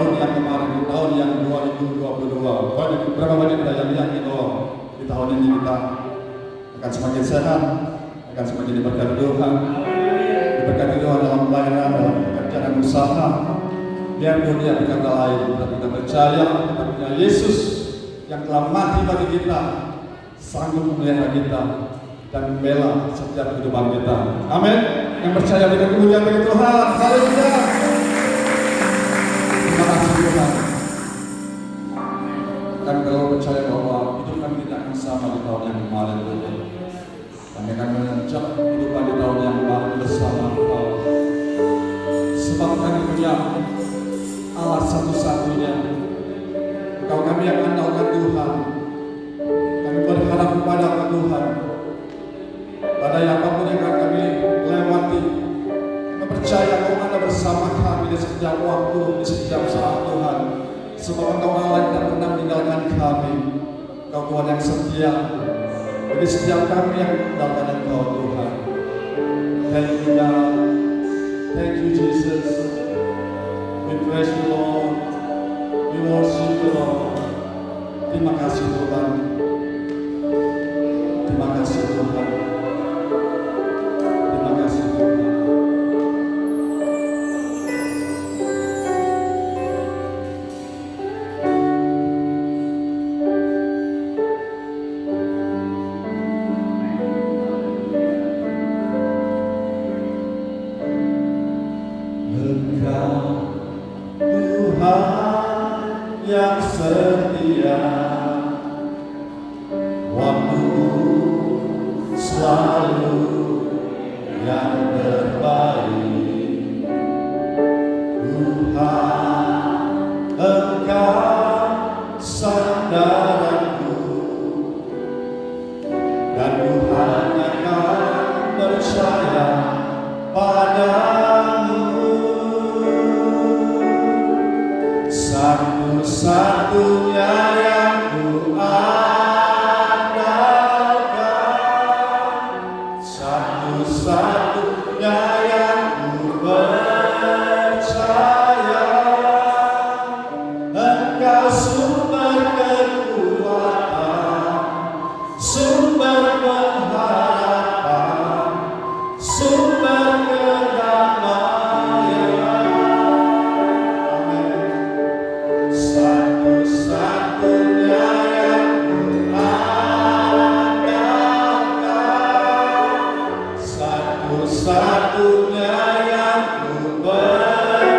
tahun yang kemarin, di tahun yang 2022. Berapa banyak kita yang yakin bahwa di tahun ini kita akan semakin sehat, akan semakin diberkati Tuhan, diberkati Tuhan dalam pelayanan, dalam pekerjaan usaha. Biar dunia berkata lain, kita percaya kita punya Yesus yang telah mati bagi kita, sanggup memelihara kita dan membela setiap kehidupan kita. Amin. Yang percaya dengan kemuliaan bagi Tuhan. Haleluya. Terima kasih Tuhan. Dan kalau percaya bahwa hidup kami tidak akan sama di tahun yang kemarin, kami akan mengejar kehidupan di tahun yang baru bersama Engkau. Sebab kami punya Allah satu-satunya. Engkau kami yang andalkan Tuhan. Kami berharap kepada Tuhan. Badai apapun yang akan kami lewati, kami percaya Engkau ada bersama kami di setiap waktu, di setiap saat Tuhan. Sebab Engkau Allah yang tidak pernah meninggalkan kami. Engkau Tuhan yang setia bagi setiap kami yang meninggalkan Engkau Tuhan. Thank you God. Thank you Jesus. We praise you Lord. We worship you Lord. Terima kasih Tuhan. Terima kasih Tuhan. Terima kasih Tuhan. Yang setia, waktu selalu yang terbaik. Tuhan, Engkau sandaranku, dan Tuhan akan percaya padamu. Satu-satunya yang ku andalkan, satu-satunya yang ku percaya. Engkau sumber kekuatan, sumber pengharapan, sumber kedamaian. Satu-satunya yang ku andalkan, satu-satunya yang ku percaya.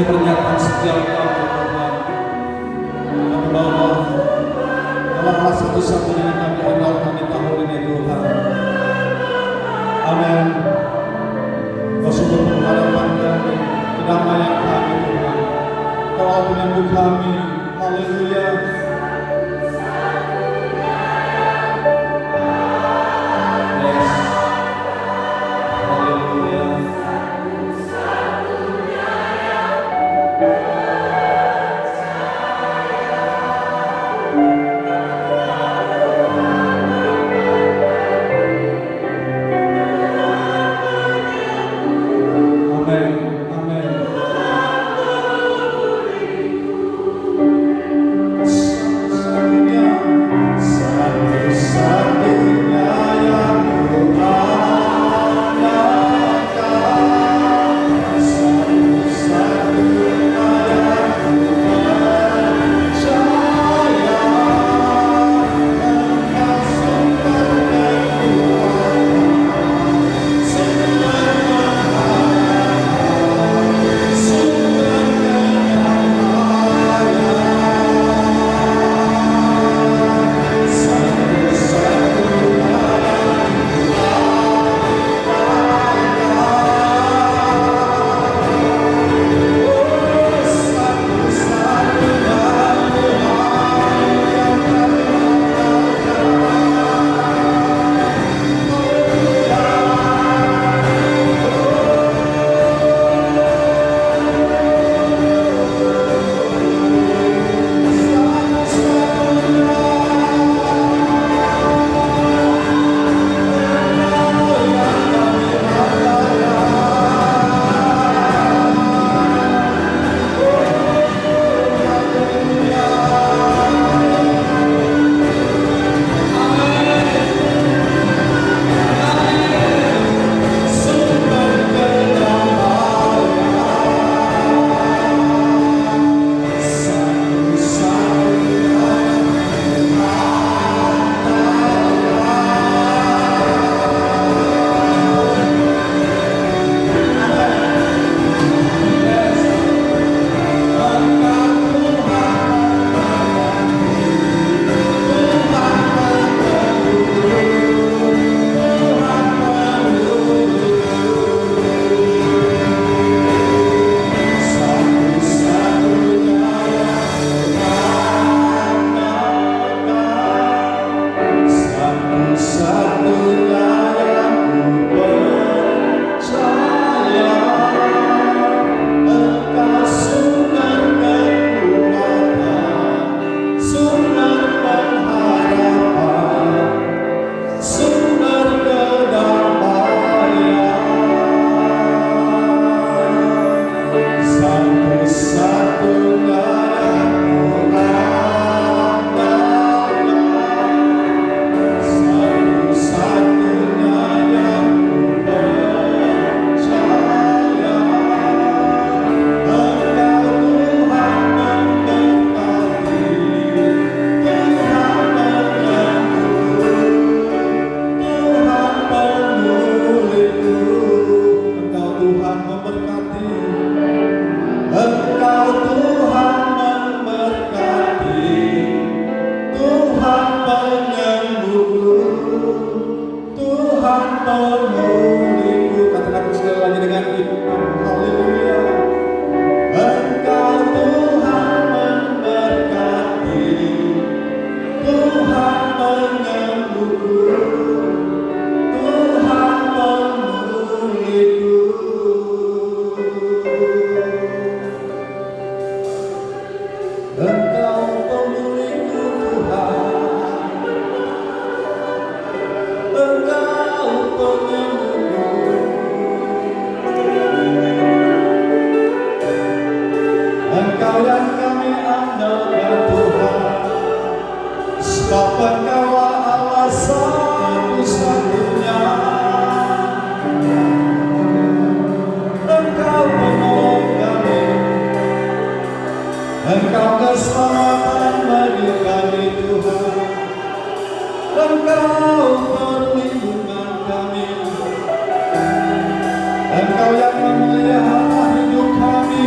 pernyataan setia Engkau Tuhan. Kami bahwa Allah satu-satunya yang kami andalkan di tahun ini Tuhan. Amin. Kau sungguh pengharapan kami, kedamaian kami Tuhan. Kau penyembuh kami. Haleluya. Engkau yang memelihara hidup kami,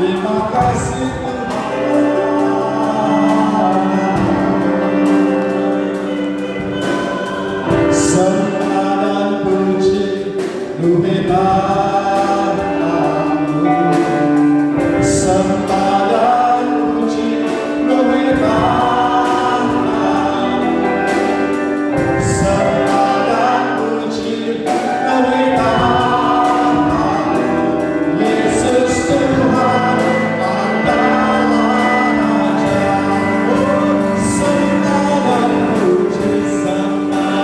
Terima kasih Tuhan. Sembah dan puji Lu hebat kamu. Sembah dan puji Lu hebat kamu. Sembah dan puji Lu hebat kamu. Yesus Tuhan adalah Raja. Oh, sembah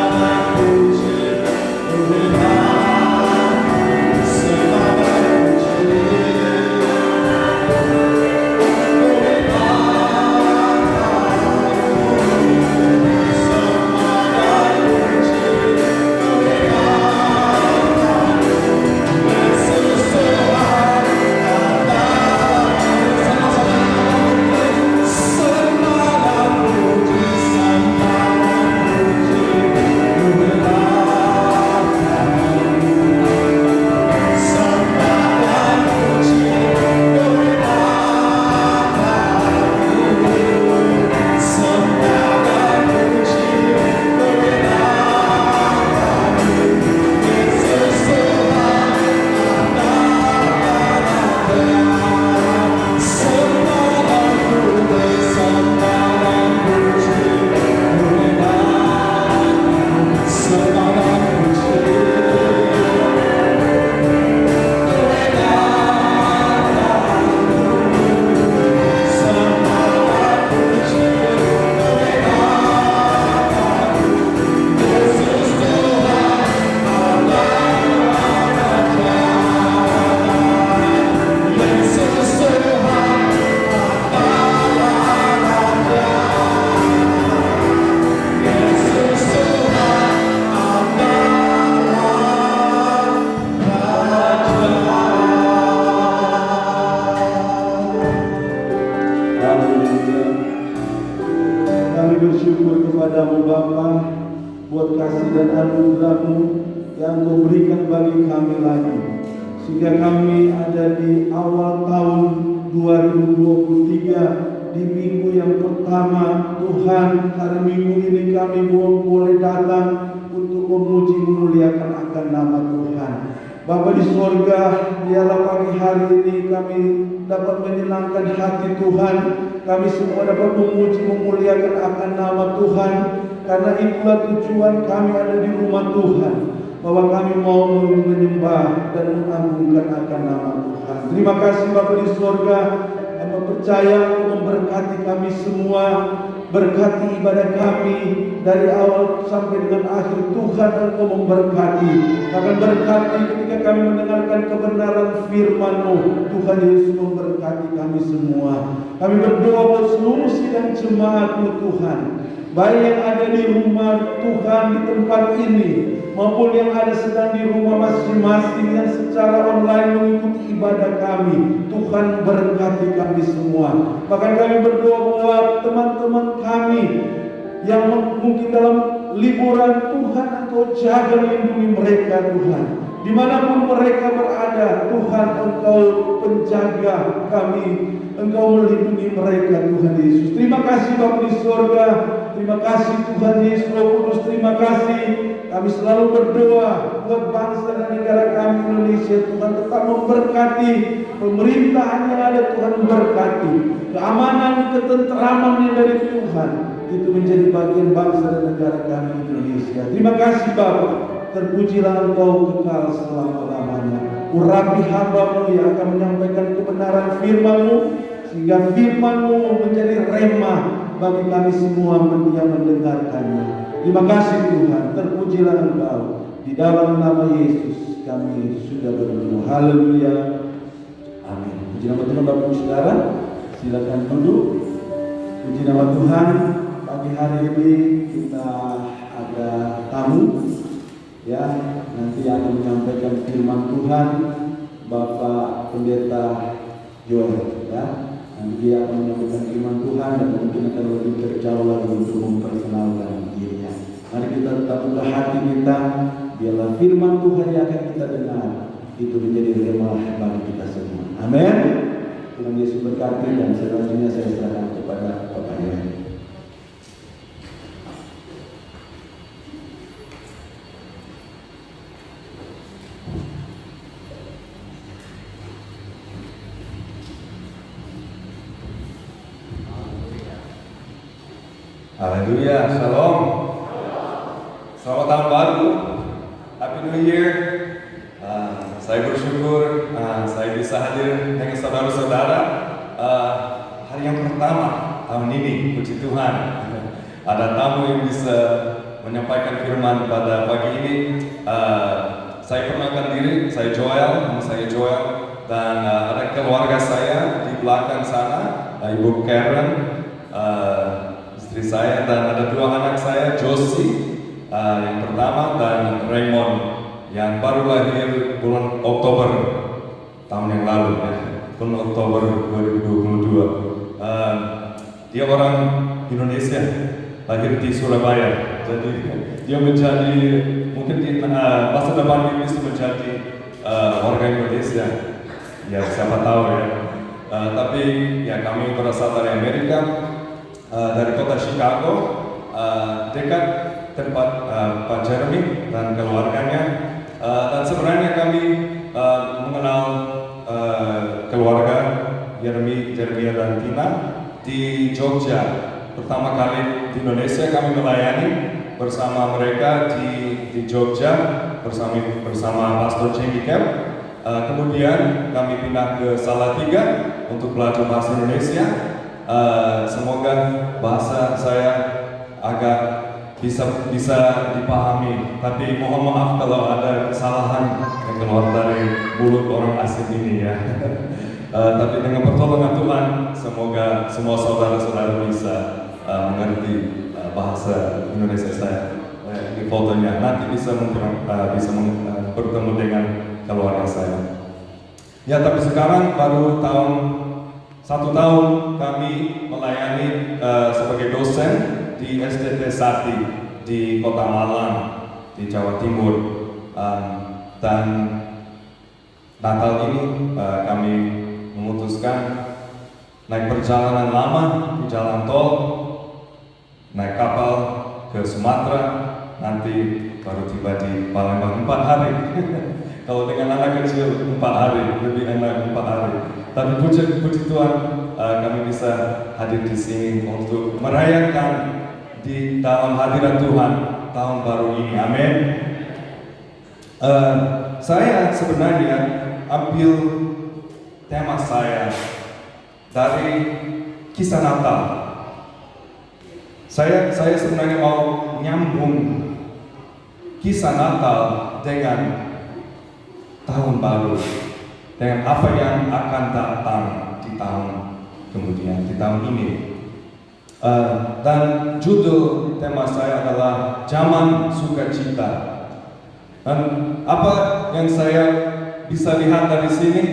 dan puji Lu hebat. Sembah dan puji Lu Kami bersyukur kepadamu Bapa buat kasih dan anugerah-Mu yang Kau berikan bagi kami lagi, sehingga kami ada di awal tahun 2023 di minggu yang pertama. Tuhan, hari Minggu ini kami boleh datang untuk memuji memuliakan akan nama Tuhan. Bapa di sorga, biarlah pagi hari ini kami dapat menyenangkan hati Tuhan. Kami semua dapat memuji memuliakan akan nama Tuhan, karena itulah tujuan kami ada di rumah Tuhan, bahwa kami mau menyembah dan mengagungkan akan nama Tuhan. Terima kasih Bapa di sorga, kami percaya memberkati kami semua. Berkati ibadah kami dari awal sampai dengan akhir. Tuhan, Engkau memberkati. Akan berkati ketika kami mendengarkan kebenaran firman-Mu. Tuhan Yesus memberkati kami semua. Kami berdoa buat seluruh sidang jemaat-Mu Tuhan, baik yang ada di rumah Tuhan di tempat ini, maupun yang ada sedang di rumah masing-masing yang secara online mengikuti ibadah kami. Tuhan berkati kami semua. Bahkan kami berdoa buat teman-teman kami yang mungkin dalam liburan. Tuhan, Engkau jaga lindungi mereka Tuhan. Dimanapun mereka berada, Tuhan, Engkau penjaga kami. Engkau melindungi mereka Tuhan Yesus. Terima kasih Bapa di sorga. Terima kasih Tuhan Yesus Roh Kudus. Terima kasih. Kami selalu berdoa buat bangsa dan negara kami Indonesia. Tuhan tetap memberkati pemerintahan yang ada. Tuhan memberkati keamanan, ketenteraman yang dari Tuhan itu menjadi bagian bangsa dan negara kami Indonesia. Terima kasih Bapa. Terpujilah Engkau kekal selama-lamanya. Urapi hamba-Mu yang akan menyampaikan kebenaran firman-Mu, sehingga firman-Mu menjadi rema bagi kami semua yang mendengarkannya. Terima kasih Tuhan. Terpujilah Engkau. Di dalam nama Yesus kami sudah berdoa. Haleluya. Amin. Puji nama Tuhan. Bapak Ibu Saudara, silakan duduk. Puji nama Tuhan. Pagi hari ini kita ada tamu, ya, nanti akan menyampaikan firman Tuhan, Bapak Pendeta Joel, ya. Nanti dia akan menyampaikan firman Tuhan dan mungkin akan lebih terjauh lagi untuk memperkenalkan dirinya. Mari kita tetap buka hati kita, biarlah firman Tuhan yang akan kita dengar itu menjadi rema bagi kita semua. Amin. Kita memberkati dan selanjutnya saya serahkan kepada Bapak Yeri. Haleluya, shalom. Selamat tahun baru, Happy New Year. Saya bersyukur saya bisa hadir dengan saudara-saudara hari yang pertama tahun ini. Puji Tuhan, ada tamu yang bisa menyampaikan firman pada pagi ini. Saya perkenalkan diri, saya Joel, nama saya Joel, dan ada keluarga saya di belakang sana, Ibu Karen, istri saya, dan ada dua anak saya, Josie yang pertama dan Raymond yang baru lahir bulan Oktober tahun yang lalu, ya, bulan Oktober 2022. Dia orang Indonesia, lahir di Surabaya, jadi dia menjadi mungkin di masa depan dia bisa menjadi warga Indonesia, ya siapa tahu ya. Tapi ya kami berasal dari Amerika. Dari kota Chicago, dekat tempat Pak Jeremy dan keluarganya, dan sebenarnya kami mengenal keluarga Jeremy dan Tina di Jogja. Pertama kali di Indonesia kami melayani bersama mereka di Jogja bersama Pastor Jimmy Camp. Kemudian kami pindah ke Salatiga untuk belajar bahasa Indonesia. Semoga bahasa saya agak bisa dipahami, tapi mohon maaf kalau ada kesalahan yang keluar dari mulut orang asing ini ya. Tapi dengan pertolongan Tuhan, semoga semua saudara-saudara bisa mengerti bahasa Indonesia saya. Ini fotonya, nanti bisa bertemu dengan keluarga saya. Ya, tapi sekarang baru satu tahun kami melayani sebagai dosen di SDT Sati di Kota Malang di Jawa Timur, dan Natal ini kami memutuskan naik perjalanan lama di jalan tol, naik kapal ke Sumatera, nanti baru tiba di Palembang 4 hari. Kalau dengan anak kecil 4 hari, lebih enak 4 hari. Tapi puji Tuhan, kami bisa hadir di sini untuk merayakan di dalam hadirat Tuhan tahun baru ini. Amin. Saya sebenarnya ambil tema saya dari kisah Natal. Saya sebenarnya mau nyambung kisah Natal dengan tahun baru, dengan apa yang akan datang di tahun kemudian, di tahun ini. Dan judul tema saya adalah Zaman Sukacita. Dan apa yang saya bisa lihat dari sini,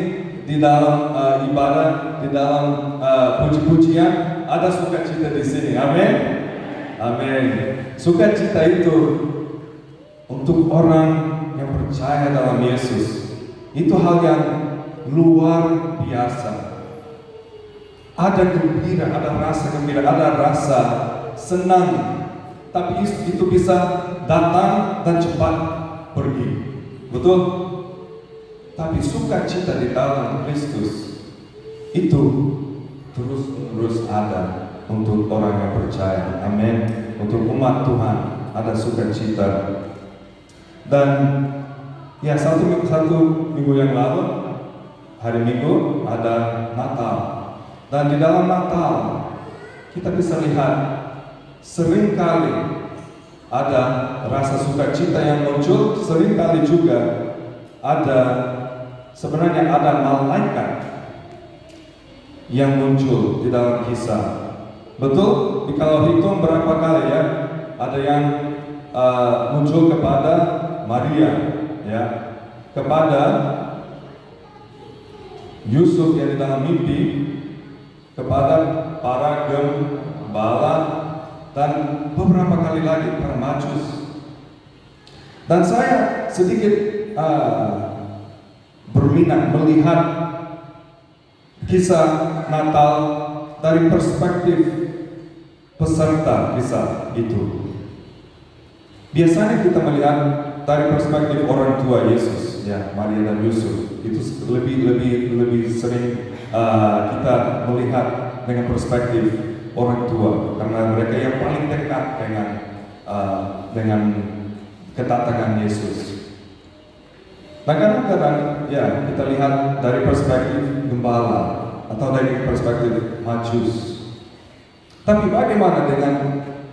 di dalam ibadah, di dalam puji-pujian, ada sukacita di sini. Amin. Amin. Sukacita itu untuk orang yang percaya dalam Yesus. Itu hal yang luar biasa. Ada gembira, ada rasa gembira, ada rasa senang. Tapi itu bisa datang dan cepat pergi. Betul? Tapi sukacita di dalam Kristus itu terus ada untuk orang yang percaya. Amin. Untuk umat Tuhan ada sukacita. Dan ya satu minggu yang lalu, hari Minggu ada Natal. Dan di dalam Natal kita bisa lihat seringkali ada rasa sukacita yang muncul, seringkali juga sebenarnya ada malaikat yang muncul di dalam kisah. Betul? Kalau hitung berapa kali ya, ada yang muncul kepada Maria, ya, kepada Yusuf yang di dalam mimpi, kepada para gembala, dan beberapa kali lagi para majus. Dan saya sedikit berminat melihat kisah Natal dari perspektif peserta kisah itu. Biasanya kita melihat dari perspektif orang tua Yesus, ya, Maria dan Yusuf. Itu lebih sering kita melihat dengan perspektif orang tua, karena mereka yang paling dekat dengan kedatangan Yesus. Nah, kadang-kadang ya kita lihat dari perspektif gembala atau dari perspektif majus. Tapi bagaimana dengan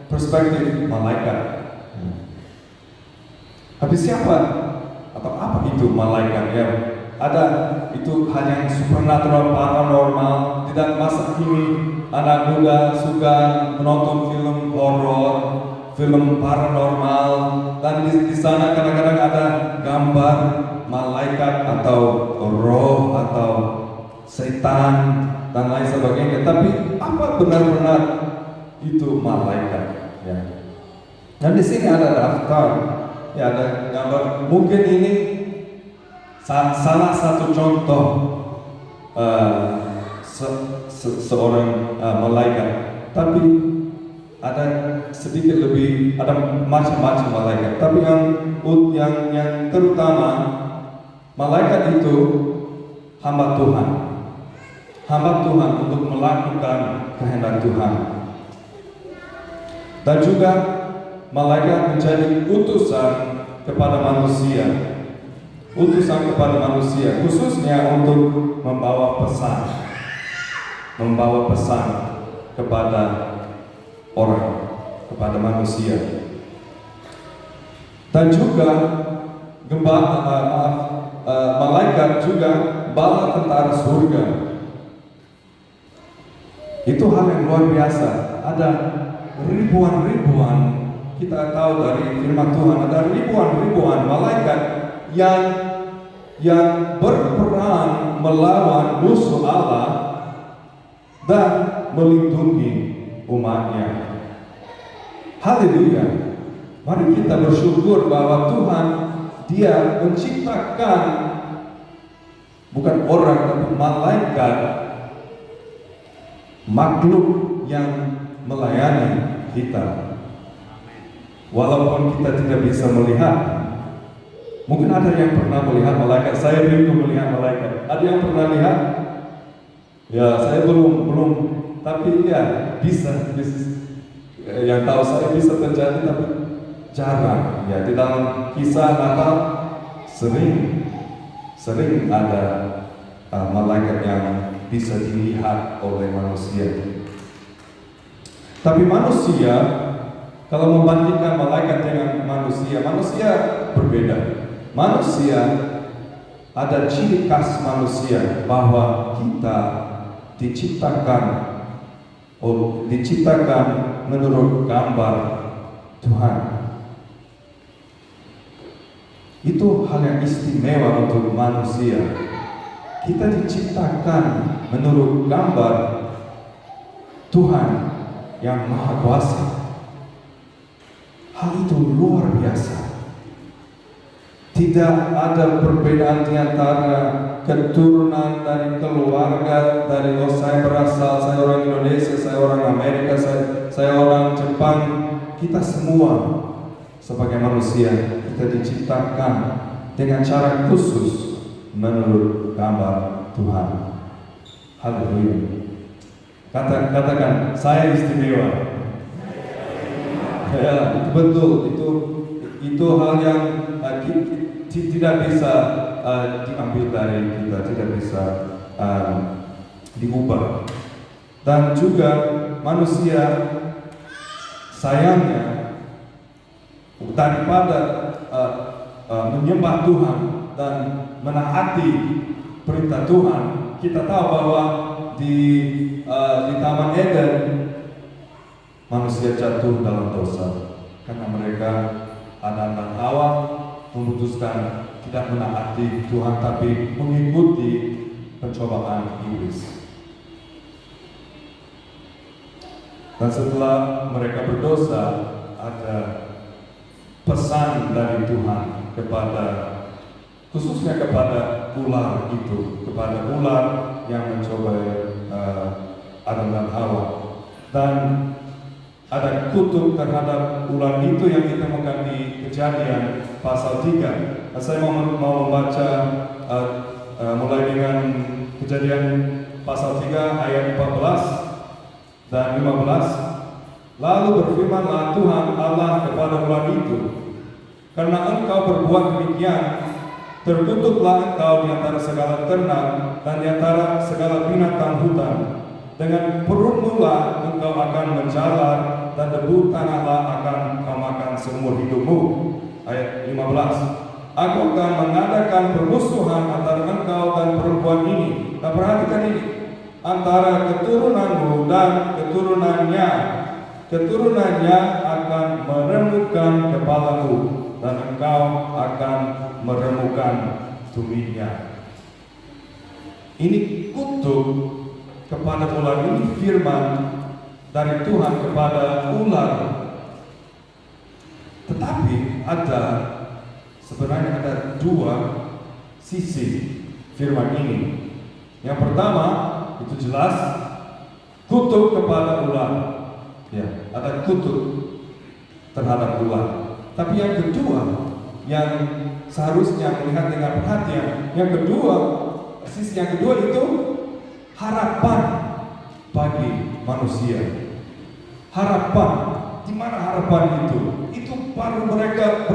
perspektif malaikat? Tapi siapa atau apa itu malaikat? Ya, ada itu hanya supernatural, paranormal. Tidak masa kini anak muda suka menonton film horor, film paranormal, dan di sana kadang-kadang ada gambar malaikat atau roh atau setan dan lain sebagainya. Tapi apa benar-benar itu malaikat? Ya. Dan di sini ada daftar. Ya, ada gambar. Mungkin ini salah satu contoh seorang malaikat. Tapi ada sedikit lebih, ada macam-macam malaikat. Tapi yang terutama, malaikat itu hamba Tuhan. Hamba Tuhan untuk melakukan kehendak Tuhan. Dan juga malaikat menjadi utusan kepada manusia. Utusan kepada manusia, khususnya untuk membawa pesan. Membawa pesan kepada orang, kepada manusia. Dan juga malaikat juga bala tentara surga. Itu hal yang luar biasa. Ada ribuan, kita tahu dari firman Tuhan, ada ribuan malaikat yang berperan melawan musuh Allah dan melindungi umatnya. Haleluya. Mari kita bersyukur bahwa Tuhan, Dia menciptakan bukan orang tapi malaikat, makhluk yang melayani kita. Walaupun kita tidak bisa melihat, mungkin ada yang pernah melihat malaikat. Saya belum melihat malaikat. Ada yang pernah lihat? Ya, saya belum. Tapi ya bisa. Yang tahu saya bisa terjadi, tapi jarang. Ya, di dalam kisah Natal sering ada malaikat yang bisa dilihat oleh manusia. Tapi manusia, kalau membandingkan malaikat dengan manusia berbeda. Manusia ada ciri khas manusia bahwa kita diciptakan menurut gambar Tuhan. Itu hal yang istimewa untuk manusia. Kita diciptakan menurut gambar Tuhan yang Maha Kuasa. Hal itu luar biasa. Tidak ada perbedaan di antara keturunan dari keluarga, dari saya berasal, saya orang Indonesia, saya orang Amerika, saya orang Jepang. Kita semua sebagai manusia, kita diciptakan dengan cara khusus menurut gambar Tuhan. Haleluya. Katakan, saya istimewa. Ya, itu betul. Itu hal yang tidak bisa diambil dari kita, tidak bisa diubah. Dan juga manusia sayangnya daripada menyembah Tuhan dan menaati perintah Tuhan, kita tahu bahwa di Taman Eden manusia jatuh dalam dosa karena mereka Adam dan Hawa memutuskan tidak menaati Tuhan tapi mengikuti pencobaan iblis. Dan setelah mereka berdosa, ada pesan dari Tuhan khususnya kepada ular itu, kepada ular yang mencoba Adam dan Hawa. Dan ada kutuk terhadap ular itu yang ditemukan di Kejadian pasal 3. Saya mau membaca mulai dengan Kejadian pasal 3 ayat 14 dan 15. Lalu berfirmanlah Tuhan Allah kepada ular itu, karena engkau berbuat demikian, terkutuklah engkau di antara segala ternak dan di antara segala binatang hutan. Dengan perutmu lah engkau akan menjalar, dan debu tanahlah akan kau makan seumur hidupmu. Ayat 15. Aku akan mengadakan permusuhan antara engkau dan perempuan ini. Nah, perhatikan ini. Antara keturunanmu dan keturunannya. Keturunannya akan meremukkan kepalamu, dan engkau akan meremukkan tumitnya. Ini kutuk kepada ular, ini firman dari Tuhan kepada ular. Tetapi sebenarnya ada dua sisi firman ini. Yang pertama itu jelas kutuk kepada ular. Ya, ada kutuk terhadap ular. Tapi yang kedua, yang seharusnya melihat dengan perhatian, sisi yang kedua itu harapan bagi manusia. Harapan, di mana harapan itu? Itu baru mereka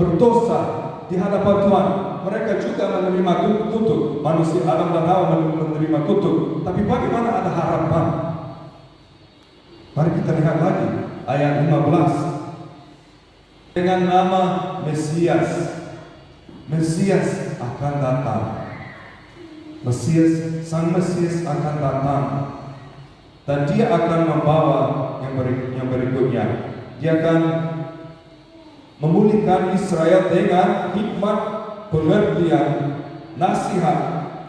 berdosa di hadapan Tuhan. Mereka juga menerima kutuk. Manusia Adam dan Hawa menerima kutuk. Tapi bagaimana ada harapan? Mari kita lihat lagi ayat 15. Dengan nama Mesias akan datang. Sang Mesias akan datang, dan dia akan membawa yang berikutnya. Dia akan memulihkan Israel dengan hikmat, pengertian, nasihat,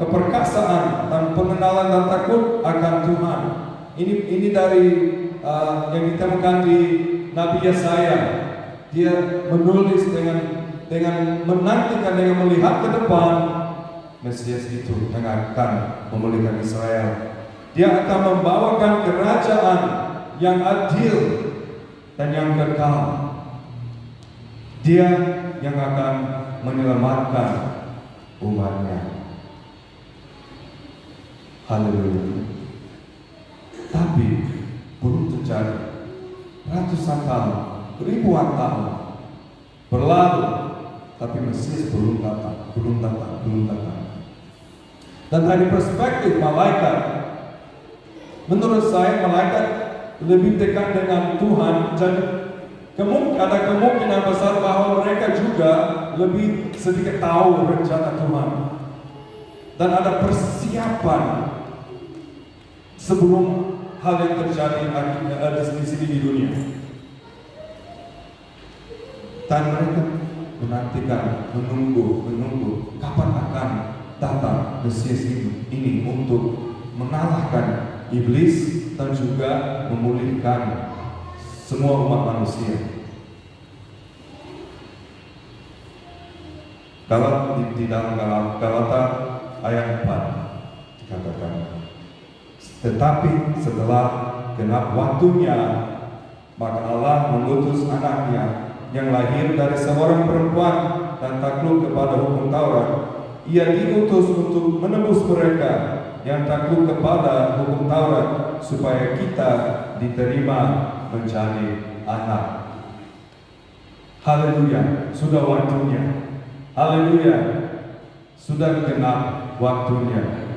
keperkasaan, dan pengenalan dan takut akan Tuhan. Ini dari yang ditemukan di Nabi Yesaya. Dia menulis dengan menantikan, dengan melihat ke depan Mesias itu yang akan memulihkan Israel. Dia akan membawakan kerajaan yang adil dan yang kekal. Dia yang akan menyelamatkan umatnya. Haleluya. Tapi belum terjadi. Ratusan tahun, ribuan tahun berlalu, tapi Mesias belum datang. Dan dari perspektif malaikat, menurut saya malaikat lebih dekat dengan Tuhan. Jadi ada kemungkinan besar bahwa mereka juga lebih sedikit tahu rencana Tuhan. Dan ada persiapan sebelum hal yang terjadi di sini di dunia. Dan mereka menantikan, menunggu kapan akan datang Mesias ini untuk mengalahkan iblis dan juga memulihkan semua umat manusia. Kalau di dalam Galata ayat 4 dikatakan, tetapi setelah genap waktunya, maka Allah mengutus anaknya yang lahir dari seorang perempuan dan takluk kepada hukum Taurat. Ia diutus untuk menebus mereka yang takluk kepada hukum Taurat, supaya kita diterima menjadi anak. Haleluya, sudah waktunya. Haleluya, sudah genap waktunya.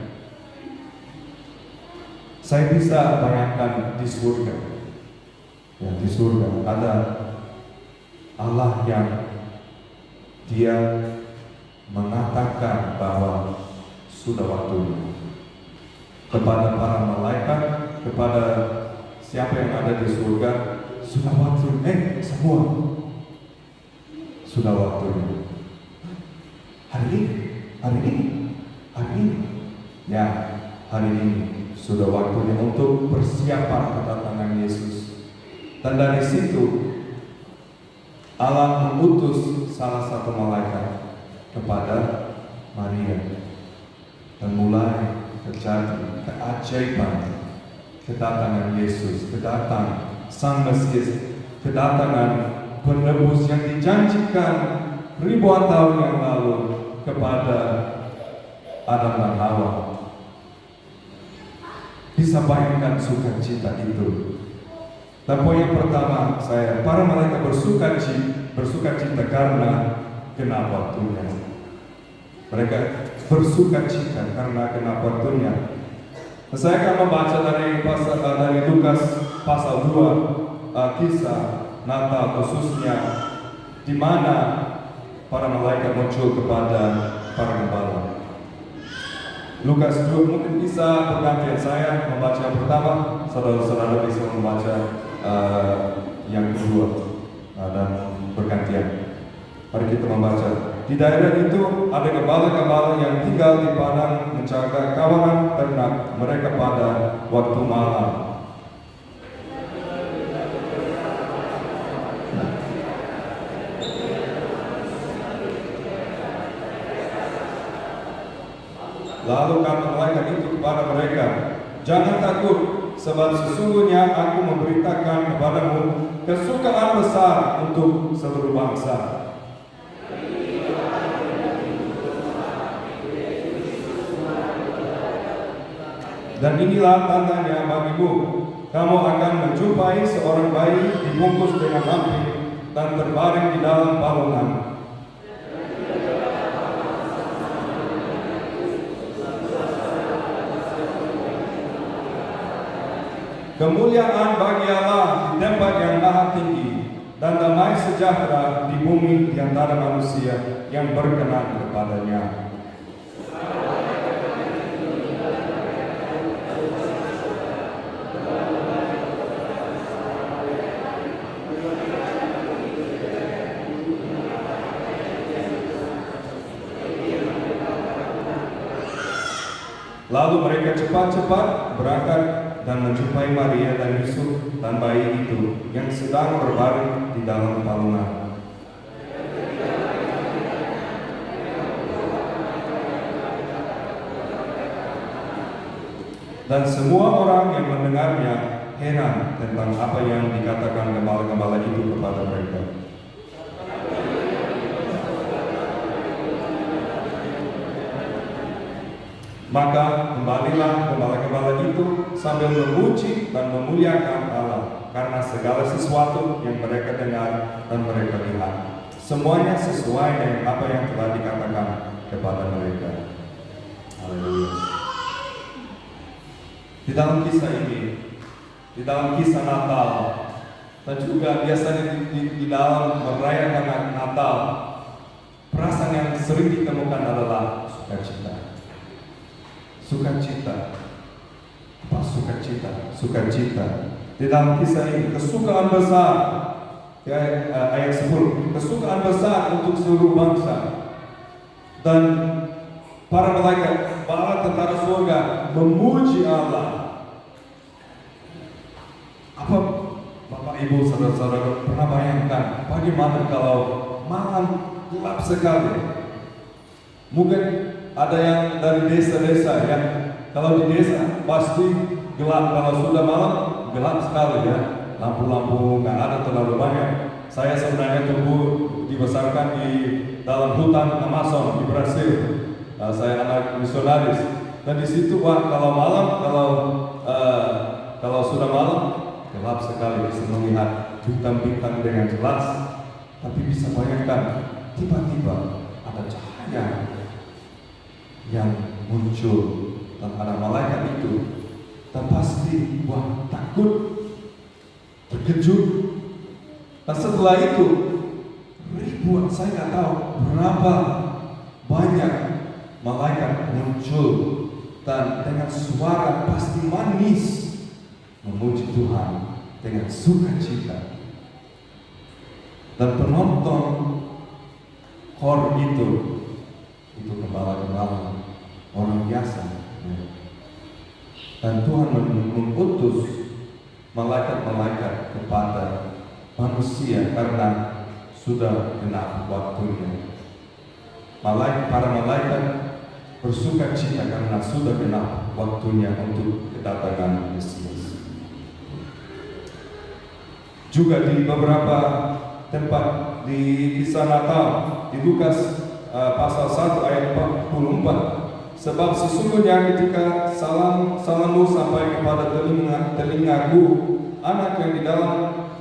Saya bisa bayangkan di surga. Ya, di surga ada Allah yang Dia mengatakan bahwa sudah waktunya. Kepada para malaikat, kepada siapa yang ada di surga, sudah waktunya. Semua sudah waktunya. Hari ini, ya, hari ini sudah waktunya untuk persiapan kedatangan Yesus. Dan dari situ Allah mengutus salah satu malaikat kepada Maria. Dan mulai terjadi keajaiban kedatangan Yesus, kedatangan Sang Mesias, kedatangan penebus yang dijanjikan ribuan tahun yang lalu kepada Adam dan Hawa. Bisa bayangkan sukacita itu. Dan poin yang pertama para malaikat bersukacita karena genap waktunya. Mereka bersukacita karena genap waktunya. Saya akan membaca dari Lukas pasal 2, kisah Natal khususnya, di mana para malaikat muncul kepada para gembala. Lukas 2, mungkin bisa bergantian saya membaca yang pertama, saudara-saudara bisa membaca yang kedua dan bergantian. Mari kita membaca. Di daerah itu ada gembala-gembala yang tinggal di padang menjaga kawanan ternak mereka pada waktu malam. Lalu kata malaikat itu kepada mereka, "Jangan takut, sebab sesungguhnya aku memberitakan kepadamu kesukaan besar untuk seluruh bangsa. Dan inilah tandanya bagimu, kamu akan menjumpai seorang bayi dibungkus dengan lampin dan terbaring di dalam balongan." Kemuliaan bagi Allah di tempat yang maha tinggi, dan damai sejahtera di bumi di antara manusia yang berkenan kepadanya. Lalu mereka cepat-cepat berangkat dan menjumpai Maria dan Yusuf dan bayi itu yang sedang berbaring di dalam balongan. Dan semua orang yang mendengarnya heran tentang apa yang dikatakan gembala-gembala itu kepada mereka. Maka kembalilah gembala-gembala itu sambil memuji dan memuliakan Allah karena segala sesuatu yang mereka dengar dan mereka lihat, semuanya sesuai dengan apa yang telah dikatakan kepada mereka. Haleluya. Di dalam kisah ini, di dalam kisah Natal, dan juga biasanya di dalam merayakan Natal, perasaan yang sering ditemukan adalah sukacita. Sukacita. Apa sukacita? Sukacita. Di dalam kisah ini, kesukaan besar. Ayat 10. Kesukaan besar untuk seluruh bangsa. Dan para malaikat, para tentara surga memuji Allah. Apa Bapak Ibu saudara-saudara pernah bayangkan bagaimana kalau malam gelap sekali? Mungkin ada yang dari desa-desa ya. Kalau di desa pasti gelap. Kalau sudah malam gelap sekali ya. Lampu-lampu nggak ada terlalu banyak. Saya sebenarnya tumbuh dibesarkan di dalam hutan Amazon di Brasil. Saya anak misionaris. Dan di situ kalau malam kalau sudah malam gelap sekali, bisa melihat bintang-bintang dengan jelas. Tapi bisa bayangkan tiba-tiba ada cahaya yang muncul dan ada malaikat itu, dan pasti takut, terkejut. Dan setelah itu ribuan, saya nggak tahu berapa banyak malaikat muncul dan dengan suara pasti manis memuji Tuhan dengan sukacita. Dan penonton khor itu gembala-gembala orang biasa. Dan Tuhan mengutus malaikat-malaikat kepada manusia karena sudah genap waktunya. Para malaikat bersuka cita karena sudah genap waktunya untuk kedatangan Mesias. Juga di beberapa tempat di kisah Natal di Lukas pasal 1 ayat 44, sebab sesungguhnya ketika salammu sampai kepada telingaku, anak yang di dalam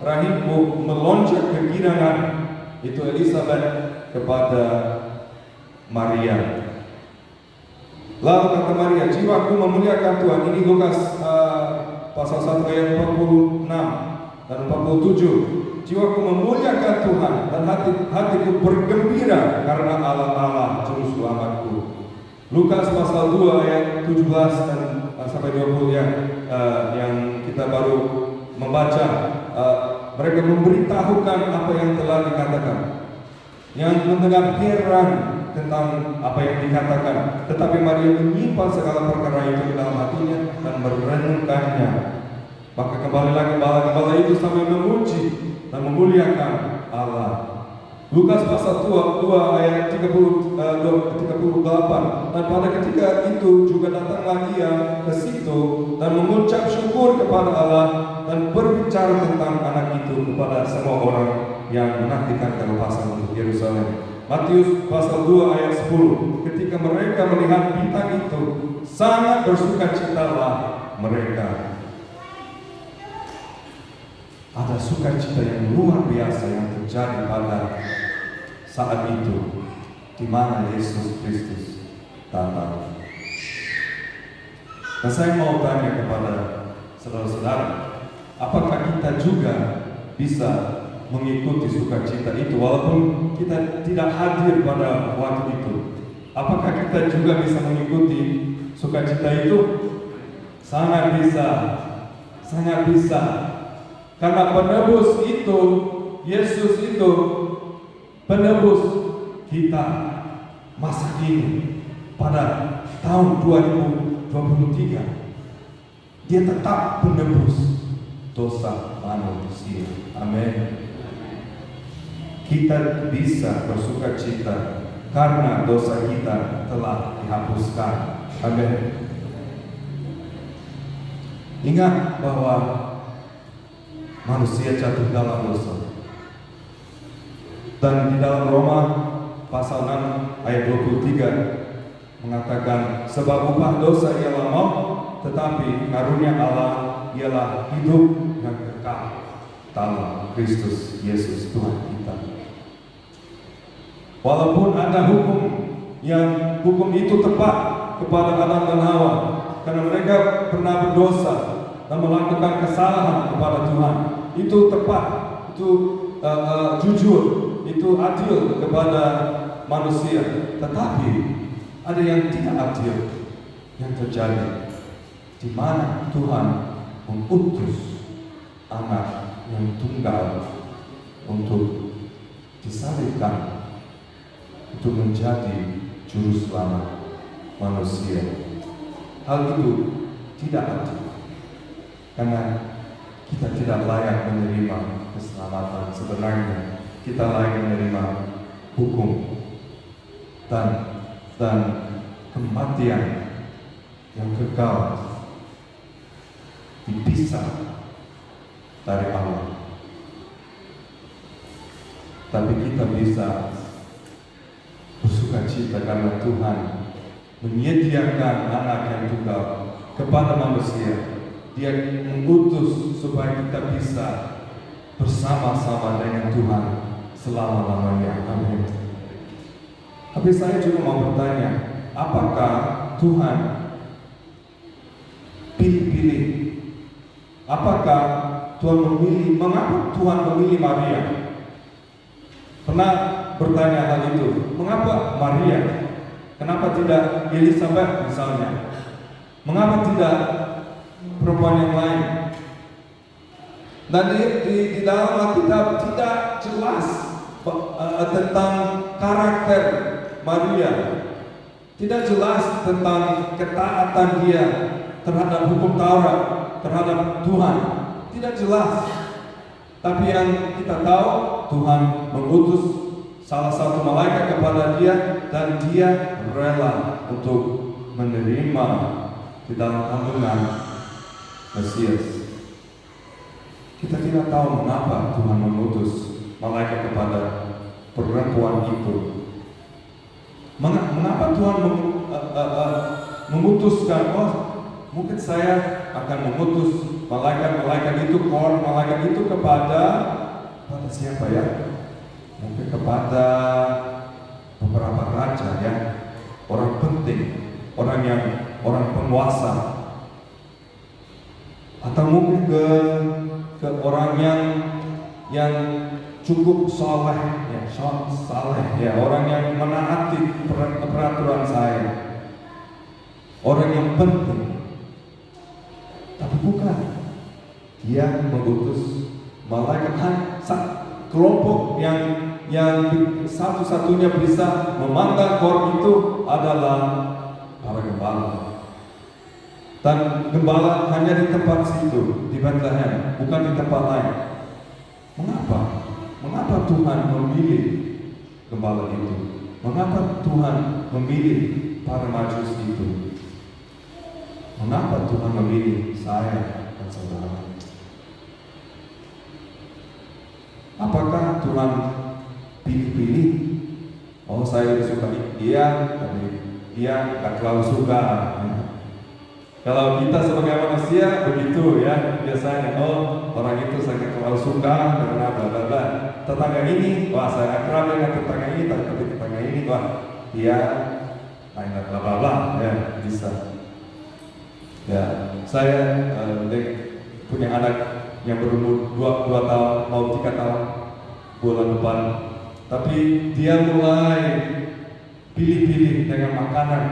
rahimku melonjak kegirangan. Itu Elizabeth kepada Maria. Lalu kata Maria, jiwaku memuliakan Tuhan. Ini Lukas pasal 1 ayat 46 dan 47. Jiwaku memuliakan Tuhan dan hatiku bergembira karena Allah juru selamatku. Lukas pasal 2 ayat 17 dan sampai 20 yang kita baru membaca. Mereka memberitahukan apa yang telah dikatakan. Yang mendengar heran tentang apa yang dikatakan, tetapi Maria menyimpan segala perkara itu dalam hatinya dan merenungkannya. Maka kembali lagi gembala itu sambil memuji dan memuliakan Allah. Lukas pasal 2 ayat 38. Dan pada ketika itu juga datanglah ia ke situ dan mengucap syukur kepada Allah dan berbicara tentang anak itu kepada semua orang yang menantikan kelepasan untuk Yerusalem. Matius pasal 2 ayat 10. Ketika mereka melihat bintang itu, sangat bersukacitalah mereka. Ada sukacita yang luar biasa yang terjadi pada saat itu, di mana Yesus Kristus datang. Dan saya mau tanya kepada saudara-saudara, apakah kita juga bisa mengikuti sukacita itu walaupun kita tidak hadir pada waktu itu? Apakah kita juga bisa mengikuti sukacita itu? Sangat bisa, sangat bisa. Karena penebus itu, Yesus itu penebus kita masa ini pada tahun 2023. Dia tetap penebus dosa manusia. Amin. Kita bisa bersukacita karena dosa kita telah dihapuskan. Amin. Ingat bahwa manusia jatuh dalam dosa. Dan di dalam Roma pasal 6 ayat 23 mengatakan, sebab upah dosa ialah maut, tetapi karunia Allah ialah hidup yang kekal dalam Kristus Yesus Tuhan kita. Walaupun ada hukum itu tepat kepada Adam dan Hawa, karena mereka pernah berdosa dan melakukan kesalahan kepada Tuhan, itu tepat, itu jujur, itu adil kepada manusia. Tetapi ada yang tidak adil yang terjadi, di mana Tuhan mengutus anak yang tunggal untuk disalibkan, untuk menjadi juru selamat manusia. Hal itu tidak adil, karena kita tidak layak menerima keselamatan. Sebenarnya kita layak menerima hukum dan kematian yang kekal, dipisah dari Allah. Tapi kita bisa bersukacita karena Tuhan menyediakan anak yang tunggal kepada manusia. Dia mengutus supaya kita bisa bersama-sama dengan Tuhan selama-lamanya. Amin. Tapi saya juga mau bertanya, apakah Tuhan pilih-pilih? Apakah Tuhan memilih? Mengapa Tuhan memilih Maria? Pernah bertanya hal itu? Mengapa Maria? Kenapa tidak Elizabeth misalnya? Mengapa tidak perempuan yang lain? Dan di dalam Alkitab tidak jelas tentang karakter Maria. Tidak jelas tentang ketaatan dia terhadap hukum Taurat, terhadap Tuhan. Tidak jelas. Tapi yang kita tahu, Tuhan mengutus salah satu malaikat kepada dia dan dia rela untuk menerima di dalam kandungan Mesias. Kita tidak tahu mengapa Tuhan mengutus malaikat kepada perempuan itu. Mengapa Tuhan memutuskan, mungkin saya akan mengutus malaikat itu kepada siapa ya? Mungkin kepada beberapa raja ya, orang penting, orang penguasa, atau mungkin ke orang yang cukup saleh ya, orang yang menaati peraturan saya, orang yang penting. Tapi bukan, dia mengutus malaikat kelompok yang satu-satunya bisa memandang orang itu adalah para gembala. Dan gembala hanya di tempat situ, di Bethlehem, bukan di tempat lain. Mengapa Tuhan memilih gembala itu? Mengapa Tuhan memilih para majus itu? Mengapa Tuhan memilih saya dan saudara? Apakah Tuhan pilih-pilih? Oh, saya lebih suka dia, tapi dia tak terlalu suka. Kalau kita sebagai manusia begitu ya, biasanya orang itu saya terlalu suka karena bla bla bla. Tetangga ini, wah saya akrab dengan tetangga ini, tapi tetangga ini, wah dia bla bla bla ya, bisa. Ya, saya punya anak yang berumur 2 tahun, mau 3 tahun bulan depan. Tapi dia mulai pilih-pilih dengan makanan.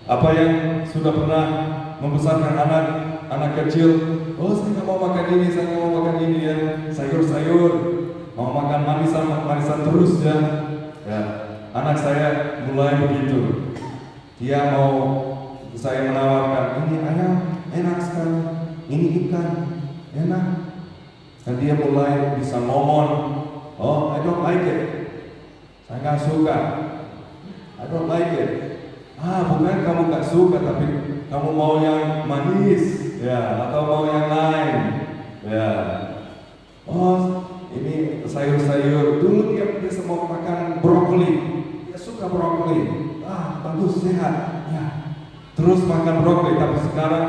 Apa yang sudah pernah membesarkan anak kecil, saya nggak mau makan ini, saya nggak mau makan ini ya, sayur-sayur, mau makan manisan terus ya. Ya, anak saya mulai begitu. Dia mau saya menawarkan, ini ayam enak sekali, ini ikan enak, dan dia mulai bisa ngomong, I don't like it, saya nggak suka, I don't like it. Bukan kamu nggak suka, tapi kamu mau yang manis, ya, atau mau yang lain, ya. Ini sayur-sayur. Dulu dia bisa mau makan brokoli, dia suka brokoli, bagus sehat, ya. Terus makan brokoli, tapi sekarang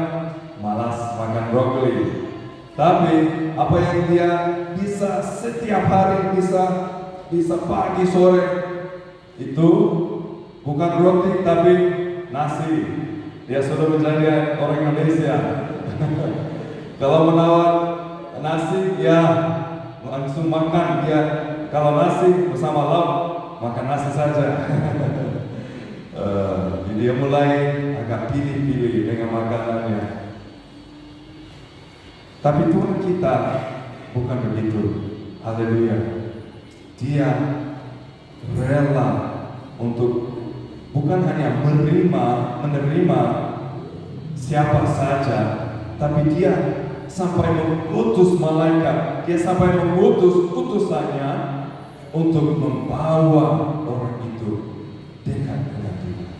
malas makan brokoli. Tapi apa yang dia bisa setiap hari, bisa pagi sore, itu bukan roti tapi nasi. Dia sudah menjadi orang Indonesia. Kalau menawar nasi, ya langsung makan dia. Kalau nasi bersama lauk, makan nasi saja. Jadi dia mulai agak pilih-pilih dengan makanannya. Tapi Tuhan kita bukan begitu. Haleluya. Dia rela untuk bukan hanya menerima siapa saja, tapi dia sampai mengutus malaikat, dia sampai mengutus utusannya untuk membawa orang itu dekat dengan Tuhan.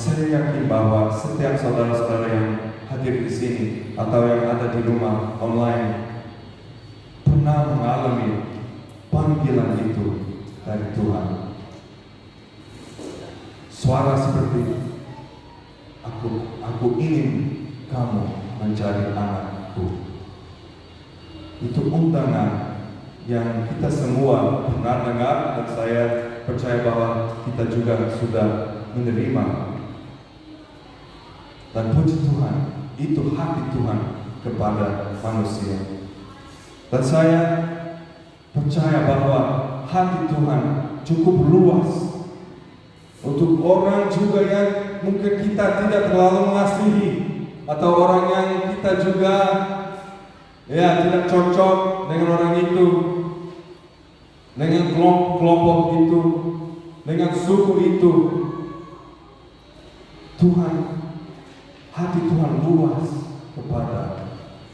Saya yakin bahwa setiap saudara-saudara yang hadir di sini atau yang ada di rumah online pernah mengalami panggilan itu dari Tuhan. Suara seperti aku ingin kamu menjadi anakku. Itu undangan yang kita semua pernah dengar, dan saya percaya bahwa kita juga sudah menerima. Dan puji Tuhan, itu hati Tuhan kepada manusia. Dan saya percaya bahwa hati Tuhan cukup luas untuk orang juga yang mungkin kita tidak terlalu mengasihi, atau orang yang kita juga tidak cocok dengan orang itu, dengan kelompok itu, dengan suku itu. Hati Tuhan luas kepada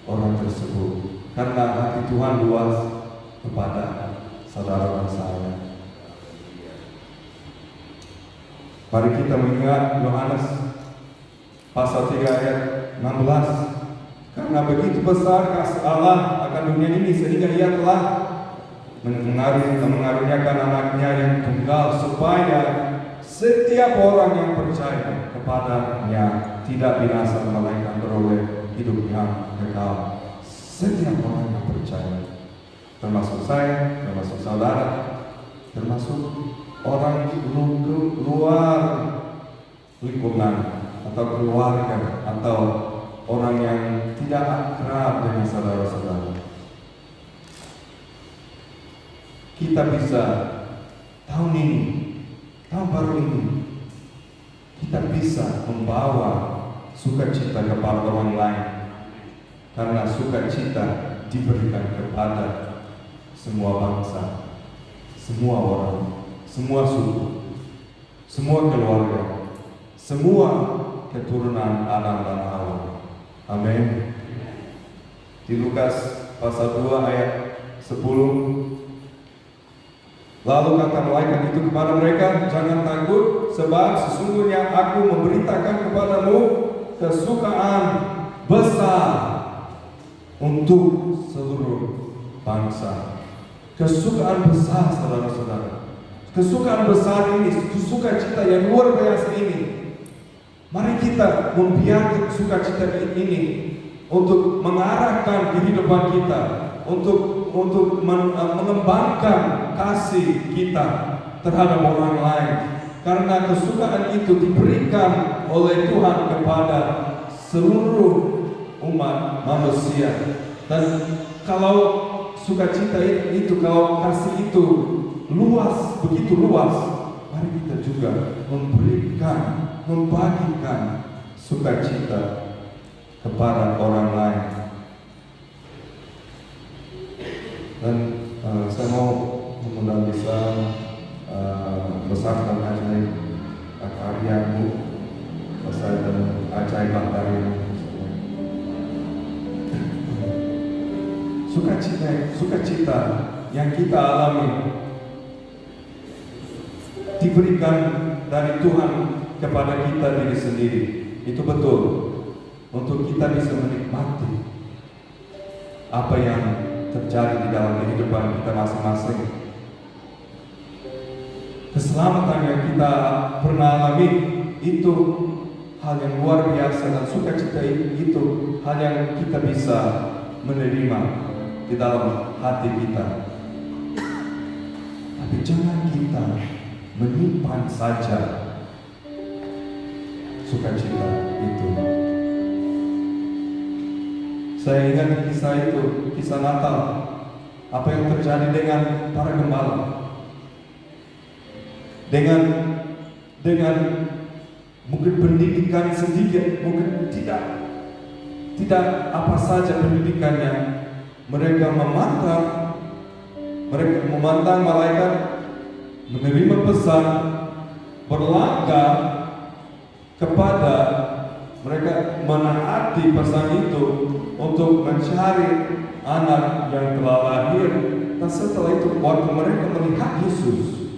orang tersebut, karena hati Tuhan luas kepada saudara dan saya. Mari kita mengingat Yohanes pasal 3 ayat 16. Karena begitu besar kasih Allah akan dunia ini sehingga Ia telah mengaruniakan anaknya yang tunggal supaya setiap orang yang percaya kepadanya tidak binasa melainkan beroleh hidup yang kekal. Setiap orang yang percaya, termasuk saya, termasuk saudara, termasuk orang luar lingkungan atau keluarga atau orang yang tidak akrab dengan saudara-saudara. Kita bisa tahun ini, tahun baru ini, kita bisa membawa sukacita kepada orang lain, karena sukacita diberikan kepada semua bangsa, semua orang, semua suku, semua keluarga, semua keturunan Adam dan Hawa. Amin. Di Lukas pasal 2 ayat 10, lalu kata malaikat itu kepada mereka, jangan takut, sebab sesungguhnya aku memberitakan kepadamu kesukaan besar untuk seluruh bangsa. Kesukaan besar, saudara-saudara. Kesukaan besar ini, sukacita yang luar biasa ini. Mari kita membiarkan sukacita ini untuk mengarahkan kehidupan kita, untuk mengembangkan kasih kita terhadap orang lain. Karena kesukaan itu diberikan oleh Tuhan kepada seluruh umat manusia. Dan kalau sukacita itu, kalau kasih itu luas, begitu luas, mari kita juga membagikan sukacita kepada orang lain. Dan saya mau mengundang bisa besarkan ajaib karyamu, besar dan ajaib karyamu. Sukacita yang kita alami diberikan dari Tuhan kepada kita diri sendiri. Itu betul, untuk kita bisa menikmati apa yang terjadi di dalam kehidupan kita masing-masing. Keselamatan yang kita pernah alami itu hal yang luar biasa, dan sukacita itu hal yang kita bisa menerima di dalam hati kita. Tapi jangan kita menyimpan saja sukacita itu. Saya ingat kisah itu, kisah Natal. Apa yang terjadi dengan para gembala? Dengan mungkin pendidikan sedikit, mungkin tidak apa saja pendidikannya, mereka memantang malaikat, menerima pesan, berlangkah kepada mereka, menaati pesan itu untuk mencari anak yang telah lahir. Dan setelah itu, waktu mereka melihat Yesus,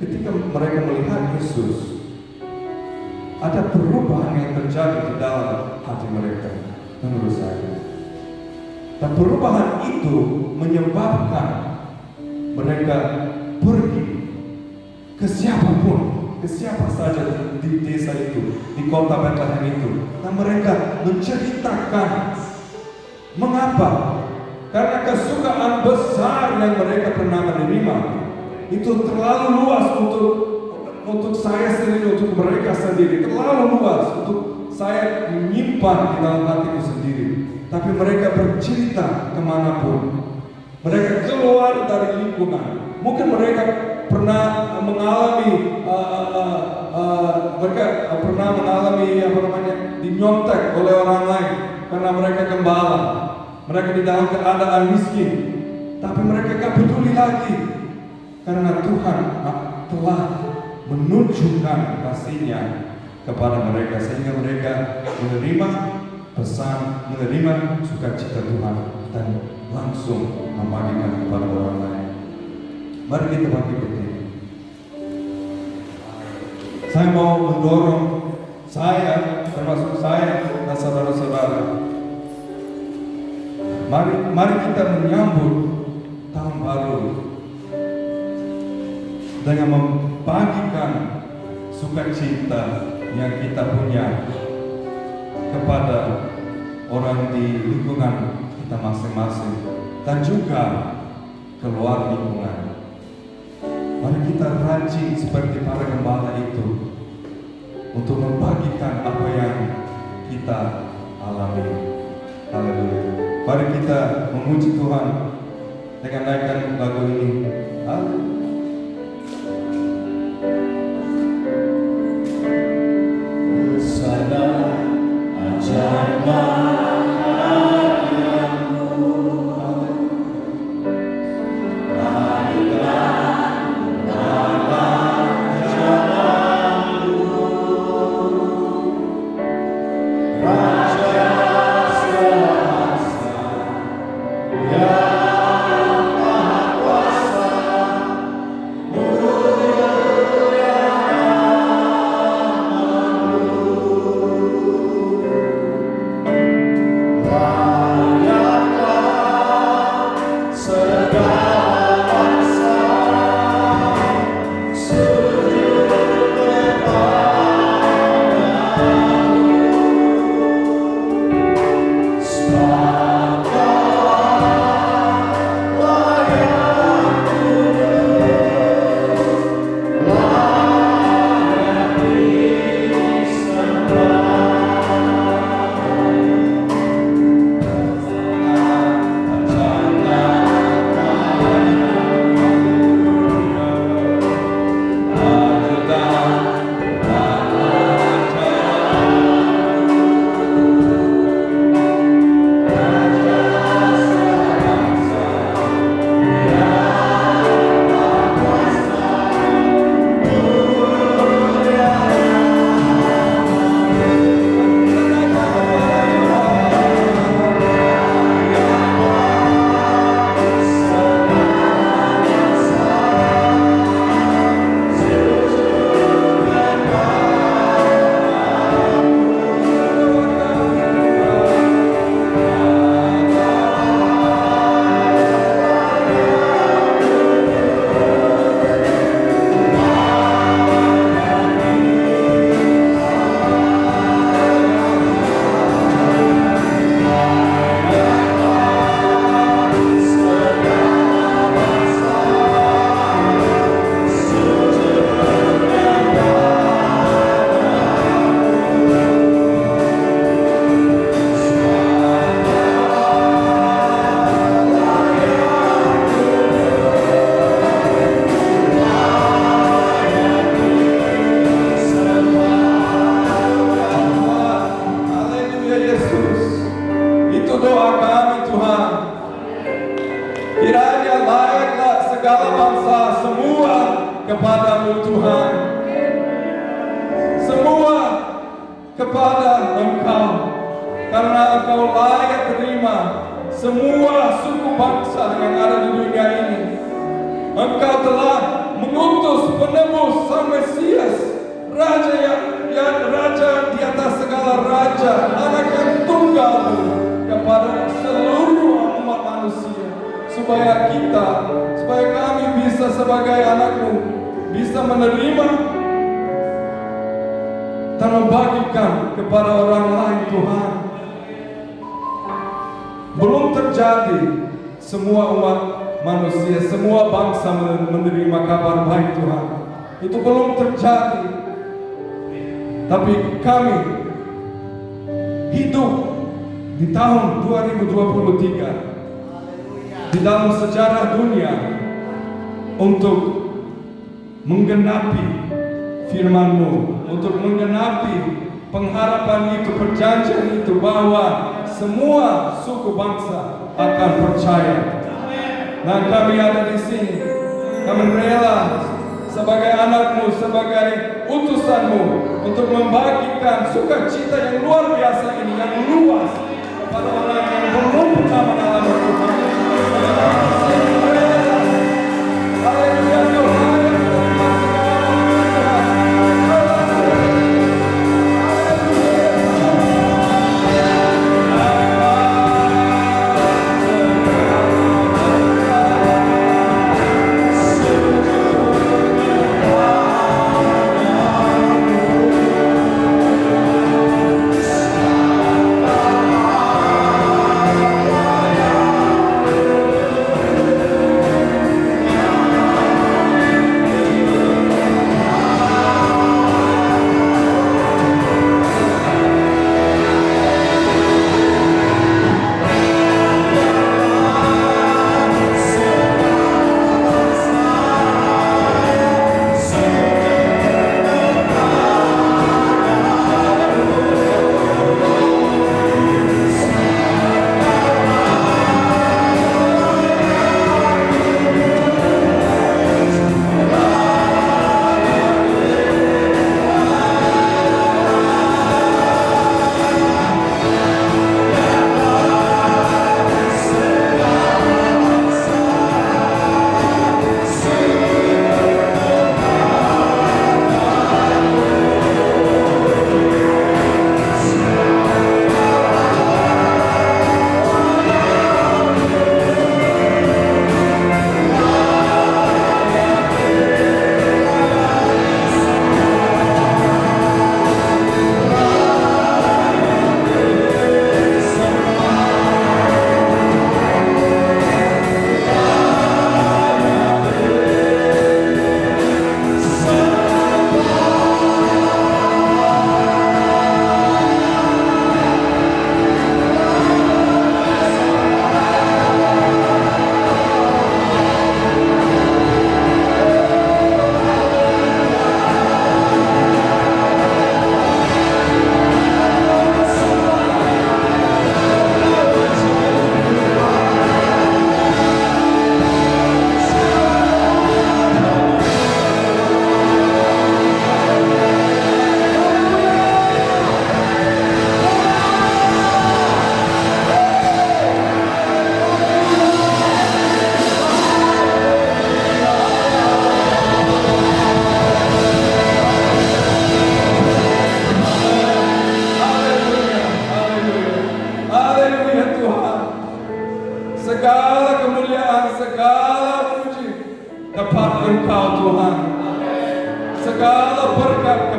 ketika mereka melihat Yesus, ada perubahan yang terjadi di dalam hati mereka, menurut saya. Dan perubahan itu menyebabkan mereka pergi ke siapapun, ke siapa saja di desa itu, di kota Bethlehem itu. Dan mereka menceritakan mengapa. Karena kesukaan besar yang mereka pernah menerima itu terlalu luas untuk saya sendiri, untuk mereka sendiri, terlalu luas untuk saya menyimpan di dalam hatiku sendiri. Tapi mereka bercerita kemanapun, mereka keluar dari lingkungan. Mungkin mereka pernah mengalami dinyontek oleh orang lain karena mereka gembala, mereka di dalam keadaan miskin. Tapi mereka gak peduli lagi, karena Tuhan telah menunjukkan kasih-Nya kepada mereka, sehingga mereka menerima pesan, menerima sukacita Tuhan dan langsung membagikan kepada orang lain. Mari kita bagi berdiri. Saya mau mendorong saya, termasuk saya dan saudara-saudara. Mari kita menyambut tahun baru dengan membagikan sukacita yang kita punya kepada orang di lingkungan kita masing-masing dan juga keluar lingkungan. Mari kita rajin seperti para gembala itu untuk membagikan apa yang kita alami. Haleluya. Mari kita memuji Tuhan dengan naikkan lagu ini. Haleluya. kepadamu Tuhan, semua kepada Engkau, karena Engkau layak terima semua suku bangsa yang ada di dunia ini. Engkau telah mengutus penebus Sang Mesias, Raja Raja di atas segala raja, Anak yang tunggal kepada seluruh umat manusia, supaya kami bisa sebagai anak-Mu bisa menerima dan membagikan kepada orang lain. Tuhan, belum terjadi semua umat manusia, semua bangsa menerima kabar baik Tuhan. Itu belum terjadi. Tapi kami hidup di tahun 2023 di dalam sejarah dunia untuk menggenapi firman-Mu, untuk menggenapi pengharapan itu, perjanjian itu, bahwa semua suku bangsa akan percaya. Nah, kami ada di sini, kami rela sebagai anak-Mu, sebagai utusan-Mu, untuk membagikan sukacita yang luar biasa ini, yang luas, kepada orang yang belum pernah mengalami Tuhan. Haleluya Tuhan.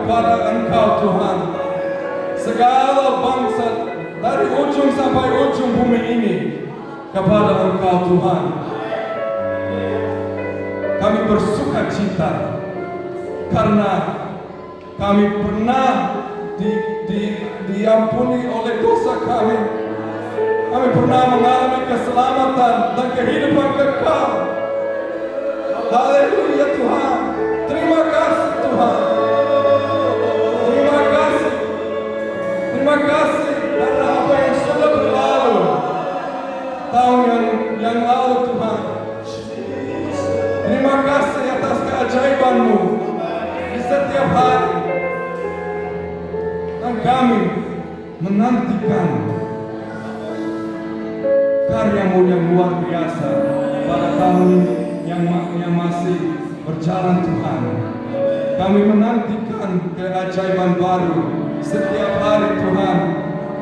kepada Engkau Tuhan. Segala bangsa dari ujung sampai ujung bumi ini kepada Engkau Tuhan. Kami bersuka cita karena kami pernah diampuni oleh dosa kami. Kami pernah mengalami keselamatan dan kehidupan kekal. Haleluya Tuhan. Terima kasih Tuhan. Terima kasih. Terima kasih karena apa yang sudah berlalu. Tahun yang lalu Tuhan. Terima kasih atas keajaiban-Mu di setiap hari. Dan kami menantikan karya-Mu yang luar biasa pada tahun yang masih berjalan Tuhan. Kami menantikan keajaiban baru setiap hari Tuhan.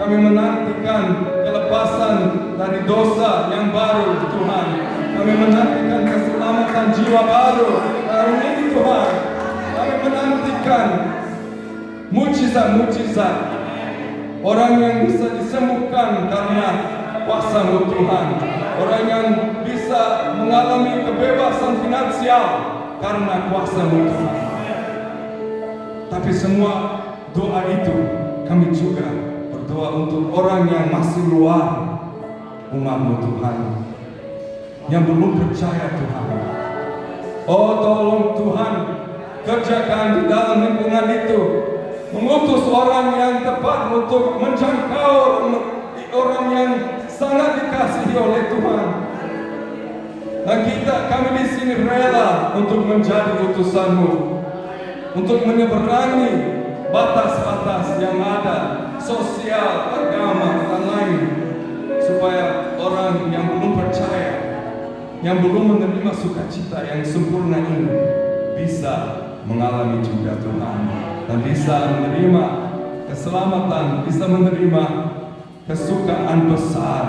Kami menantikan kelepasan dari dosa yang baru Tuhan. Kami menantikan keselamatan jiwa baru tahun ini Tuhan. Kami menantikan mujizat-mujizat. Orang yang bisa disembuhkan karena kuasa-Mu Tuhan. Orang yang bisa mengalami kebebasan finansial karena kuasa-Mu Tuhan. Tapi semua doa itu kami juga berdoa untuk orang yang masih luar umat-Mu Tuhan, yang belum percaya Tuhan. Oh tolong Tuhan, kerjakan di dalam lingkungan itu, mengutus orang yang tepat untuk menjangkau orang yang sangat dikasihi oleh Tuhan. Dan kami di sini rela untuk menjadi utusan-Mu, untuk menyeberangi batas-batas yang ada, sosial, agama, dan lain, supaya orang yang belum percaya, yang belum menerima sukacita yang sempurna ini bisa mengalami juga Tuhan, dan bisa menerima keselamatan, bisa menerima kesukaan besar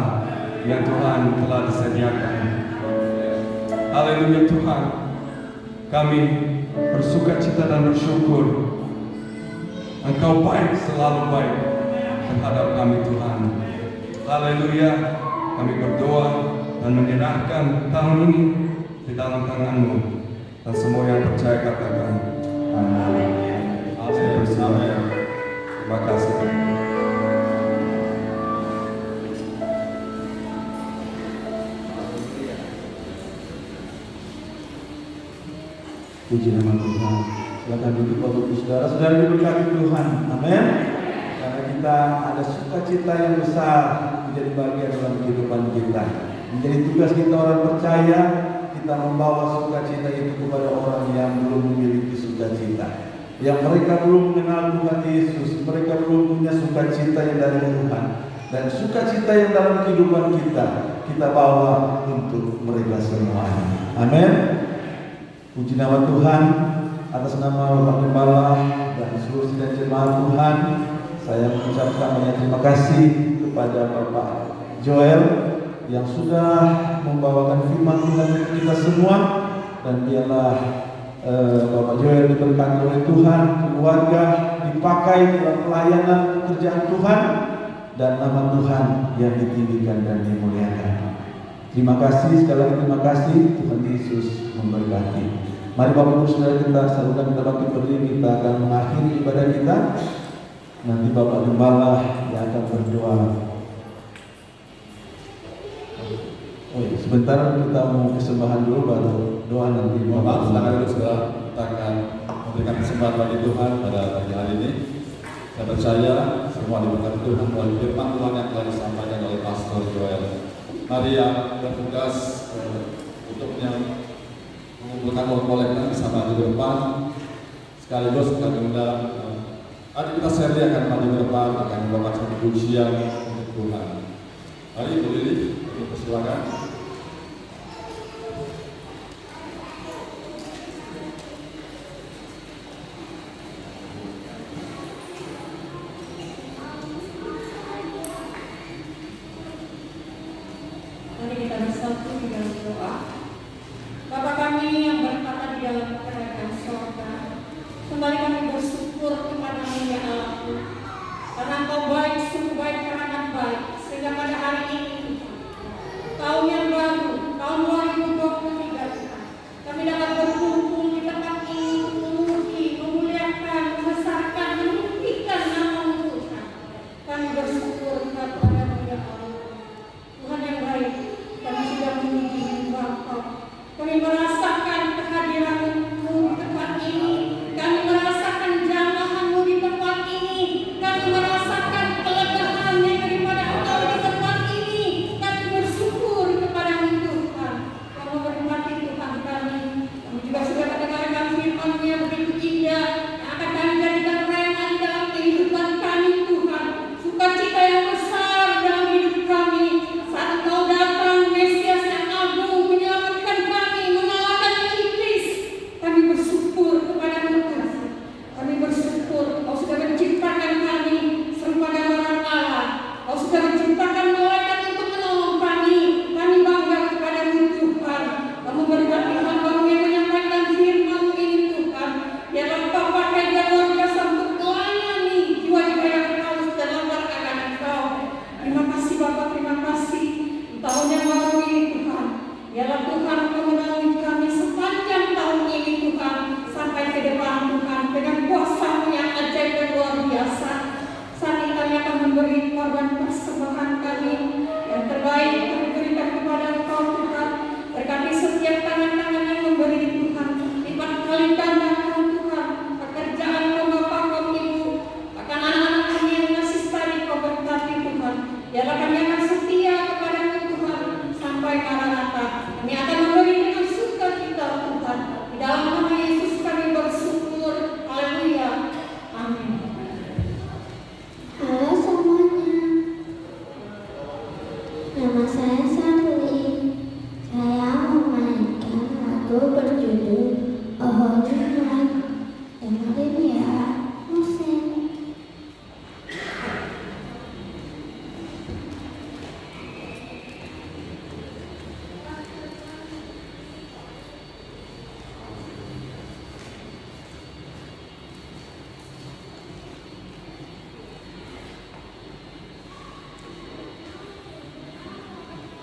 yang Tuhan telah disediakan. Haleluya Tuhan. Kami bersuka cita dan bersyukur. Engkau baik, selalu baik terhadap kami Tuhan. Haleluya. Kami berdoa dan menyerahkan tahun ini di dalam tangan-Mu. Dan semua yang percaya katakan amin. Amin. Terima kasih. Puji nama Tuhan. Silakan duduk Bapak Ibu Saudara. Saudara diberkati Tuhan. Amin. Karena kita ada sukacita yang besar menjadi bagian dalam kehidupan kita. Menjadi tugas kita orang percaya, kita membawa sukacita itu kepada orang yang belum memiliki sukacita. Yang mereka belum mengenal Tuhan Yesus, mereka belum punya sukacita yang dari Tuhan. Dan sukacita yang dalam kehidupan kita bawa untuk mereka semuanya. Amin. Puji nama Tuhan. Atas nama Bapak Gembala dan seluruh sidang jemaat Tuhan, saya mengucapkan banyak terima kasih kepada Bapak Joel yang sudah membawakan firman Tuhan untuk kita semua. Dan biarlah Bapak Joel diberkati oleh Tuhan, keluarga dipakai dalam pelayanan kerjaan Tuhan, dan nama Tuhan yang ditinggikan dan dimuliakan. Terima kasih, sekali lagi terima kasih. Tuhan Yesus memberkati. Mari Bapak Ibu Saudara, kita saudara kita bangkit berdiri, kita akan mengakhiri ibadah kita. Nanti Bapak Gembala yang akan berdoa. Oh iya, sebentar kita mau kesembahan dulu baru doa nanti. Bapak, silakan dulu saudara, kita akan memberikan kesempatan bagi Tuhan pada pagi hari ini. Saya percaya semua diberkati Tuhan melalui firman Tuhan yang telah disampaikan oleh Pastor Joel. Mari yang bertugas untuknya mengumpulkan uang kolektor bersama di depan, sekaligus kita mengundang adik kita Sherly akan maju ke depan, akan membawa satu pujian untuk Tuhan. Mari Ibu Lili, persilakan. Mari kita bersatu di dalam doa. Bapa kami yang berkata di dalam kerajaan sorga, kembali kami bersyukur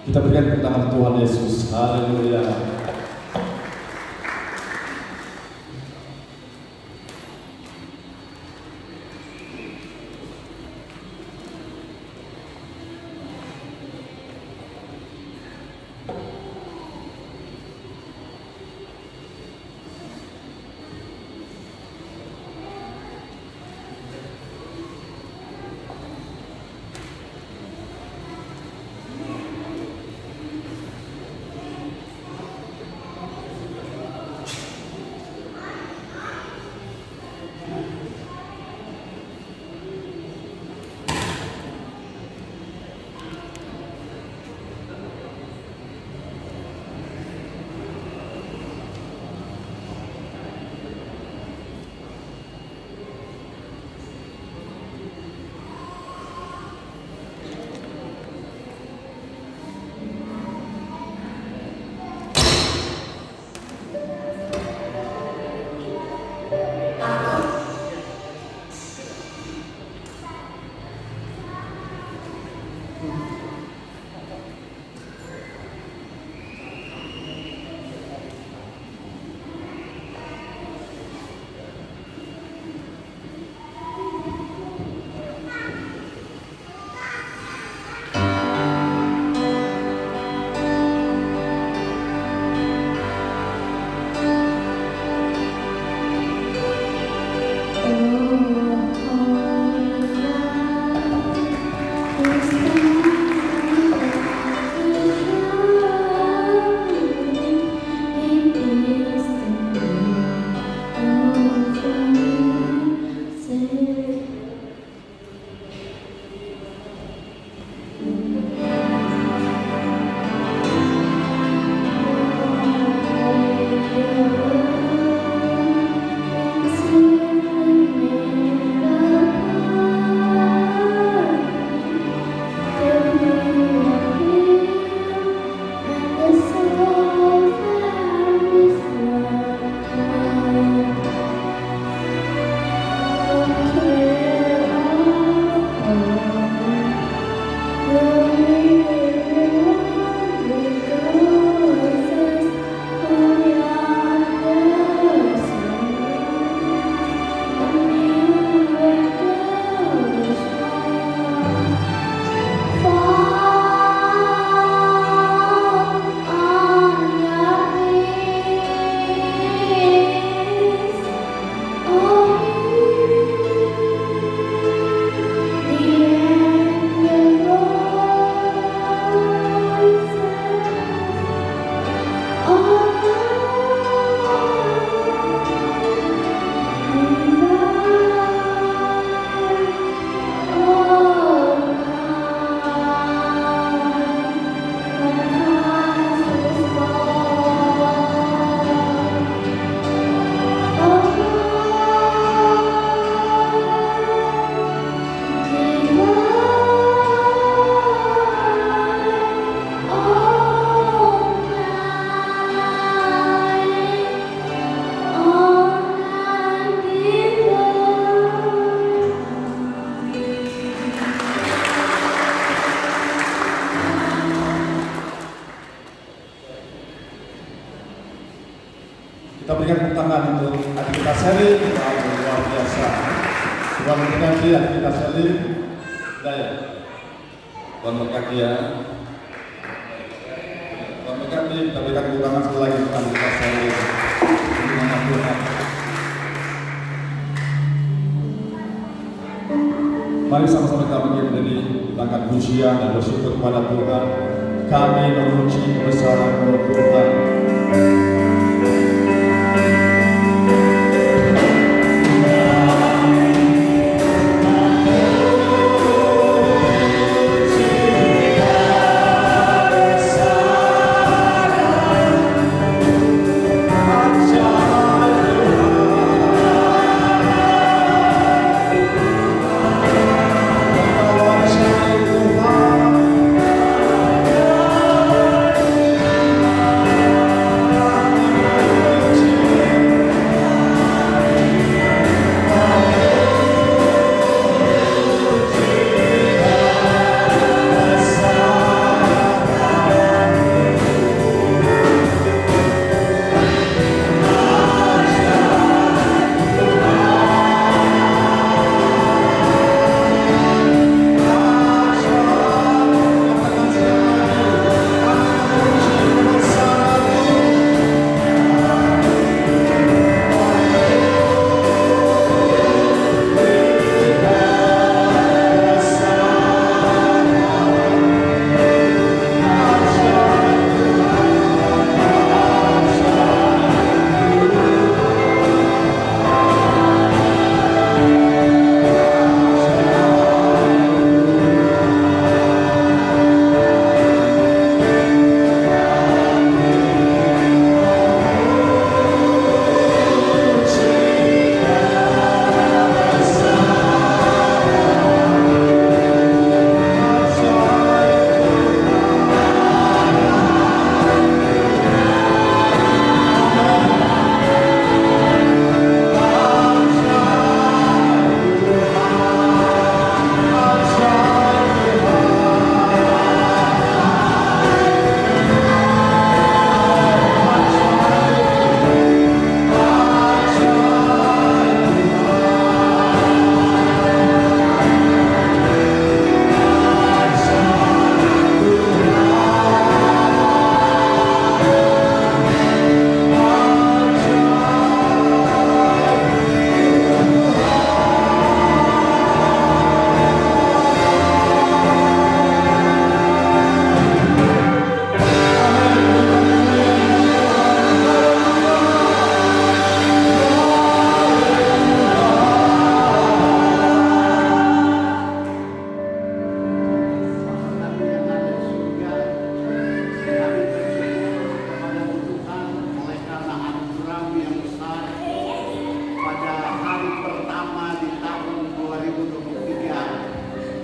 Kita berikan tepuk tangan Tuhan Yesus. Haleluya. Kita berikan tepuk tangan untuk adik kita Selin, luar biasa. Tuhan memberkati adik kita Selin. Daya. Tuhan berkati ya. Tuhan berkati, kita berikan tepuk tangan sekali lagi untuk adik kita Selin. Terima Tuhan. Mari sama-sama kita berdiri angkat pujian dan bersyukur kepada Tuhan. Kami memuji kebesaran Tuhan. Tuhan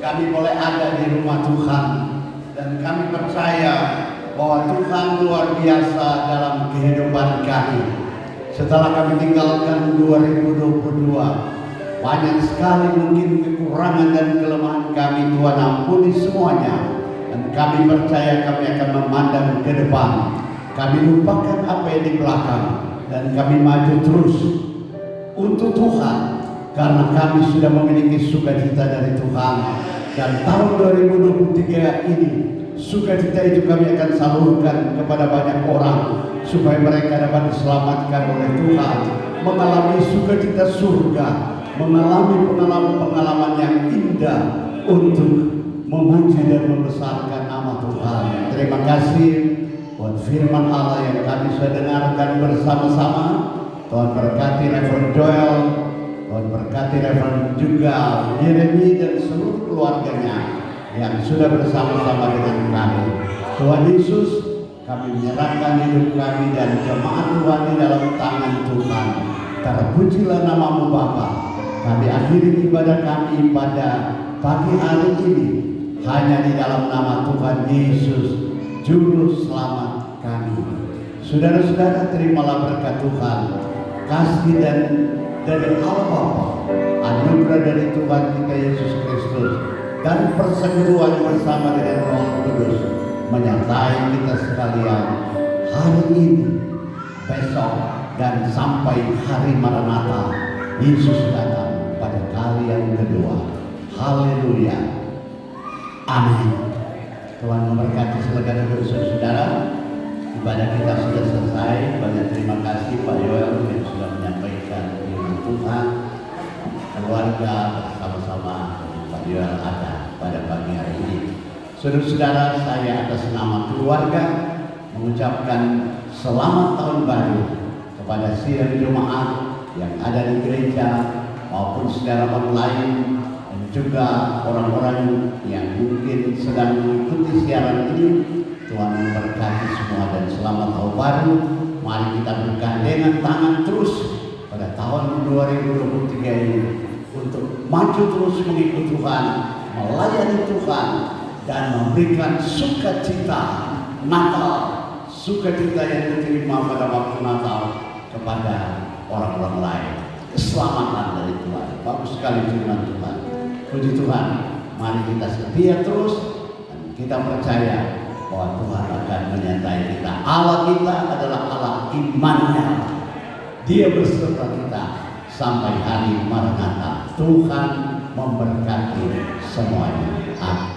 kami boleh ada di rumah Tuhan, dan kami percaya bahwa Tuhan luar biasa dalam kehidupan kami. Setelah kami tinggalkan 2022, banyak sekali mungkin kekurangan dan kelemahan kami, Tuhan ampuni semuanya. Dan kami percaya kami akan memandang ke depan. Kami lupakan apa yang di belakang dan kami maju terus untuk Tuhan, karena kami sudah memiliki sukacita dari Tuhan. Dan tahun 2023 ini, sukacita itu kami akan salurkan kepada banyak orang supaya mereka dapat diselamatkan oleh Tuhan, mengalami sukacita surga, mengalami pengalaman-pengalaman yang indah untuk memuji dan membesarkan nama Tuhan. Terima kasih buat firman Allah yang kami sudah dengarkan bersama-sama. Tuhan berkati Reverend Joel, Tuhan berkati Reverend juga Yeremi dan seluruh keluarganya yang sudah bersama-sama dengan kami. Tuhan Yesus, kami menyerahkan hidup kami dan jemaat Tuhan di dalam tangan Tuhan. Terpujilah namamu Bapa. Kami akhiri ibadah kami pada pagi hari ini hanya di dalam nama Tuhan Yesus, Juru Selamat kami. Saudara-saudara, terimalah berkat Tuhan, kasih dan dari Allah Bapa, anugerah dari Tuhan kita Yesus Kristus, dan persekutuan bersama dengan Roh Kudus menyertai kita sekalian hari ini, besok, dan sampai hari Maranatha Yesus datang pada kali yang kedua. Haleluya, amin. Tuhan memberkati selegara saudara. Ibadah kita sudah selesai. Banyak terima kasih Pak Yoel yang sudah menyampaikan firman Tuhan. Keluarga bersama-sama Pak Yoel ada pada pagi hari ini. Saudara-saudara, saya atas nama keluarga mengucapkan selamat tahun baru kepada sidang jemaat yang ada di gereja maupun saudara online, dan juga orang-orang yang mungkin sedang mengikuti siaran ini. Tuhan memberkati semua dan selamat tahun baru. Mari kita bergandengan tangan terus pada tahun 2023 ini untuk maju terus mengikut Tuhan, melayani Tuhan, dan memberikan sukacita Natal, sukacita yang diterima pada waktu Natal kepada orang-orang lain. Keselamatan dari Tuhan. Bagus sekali firman Tuhan. Puji Tuhan. Mari kita setia terus dan kita percaya bahwa Tuhan akan menyertai kita. Allah kita adalah Allah imannya. Dia berserta kita sampai hari Maranatha. Tuhan memberkati semuanya. Amin.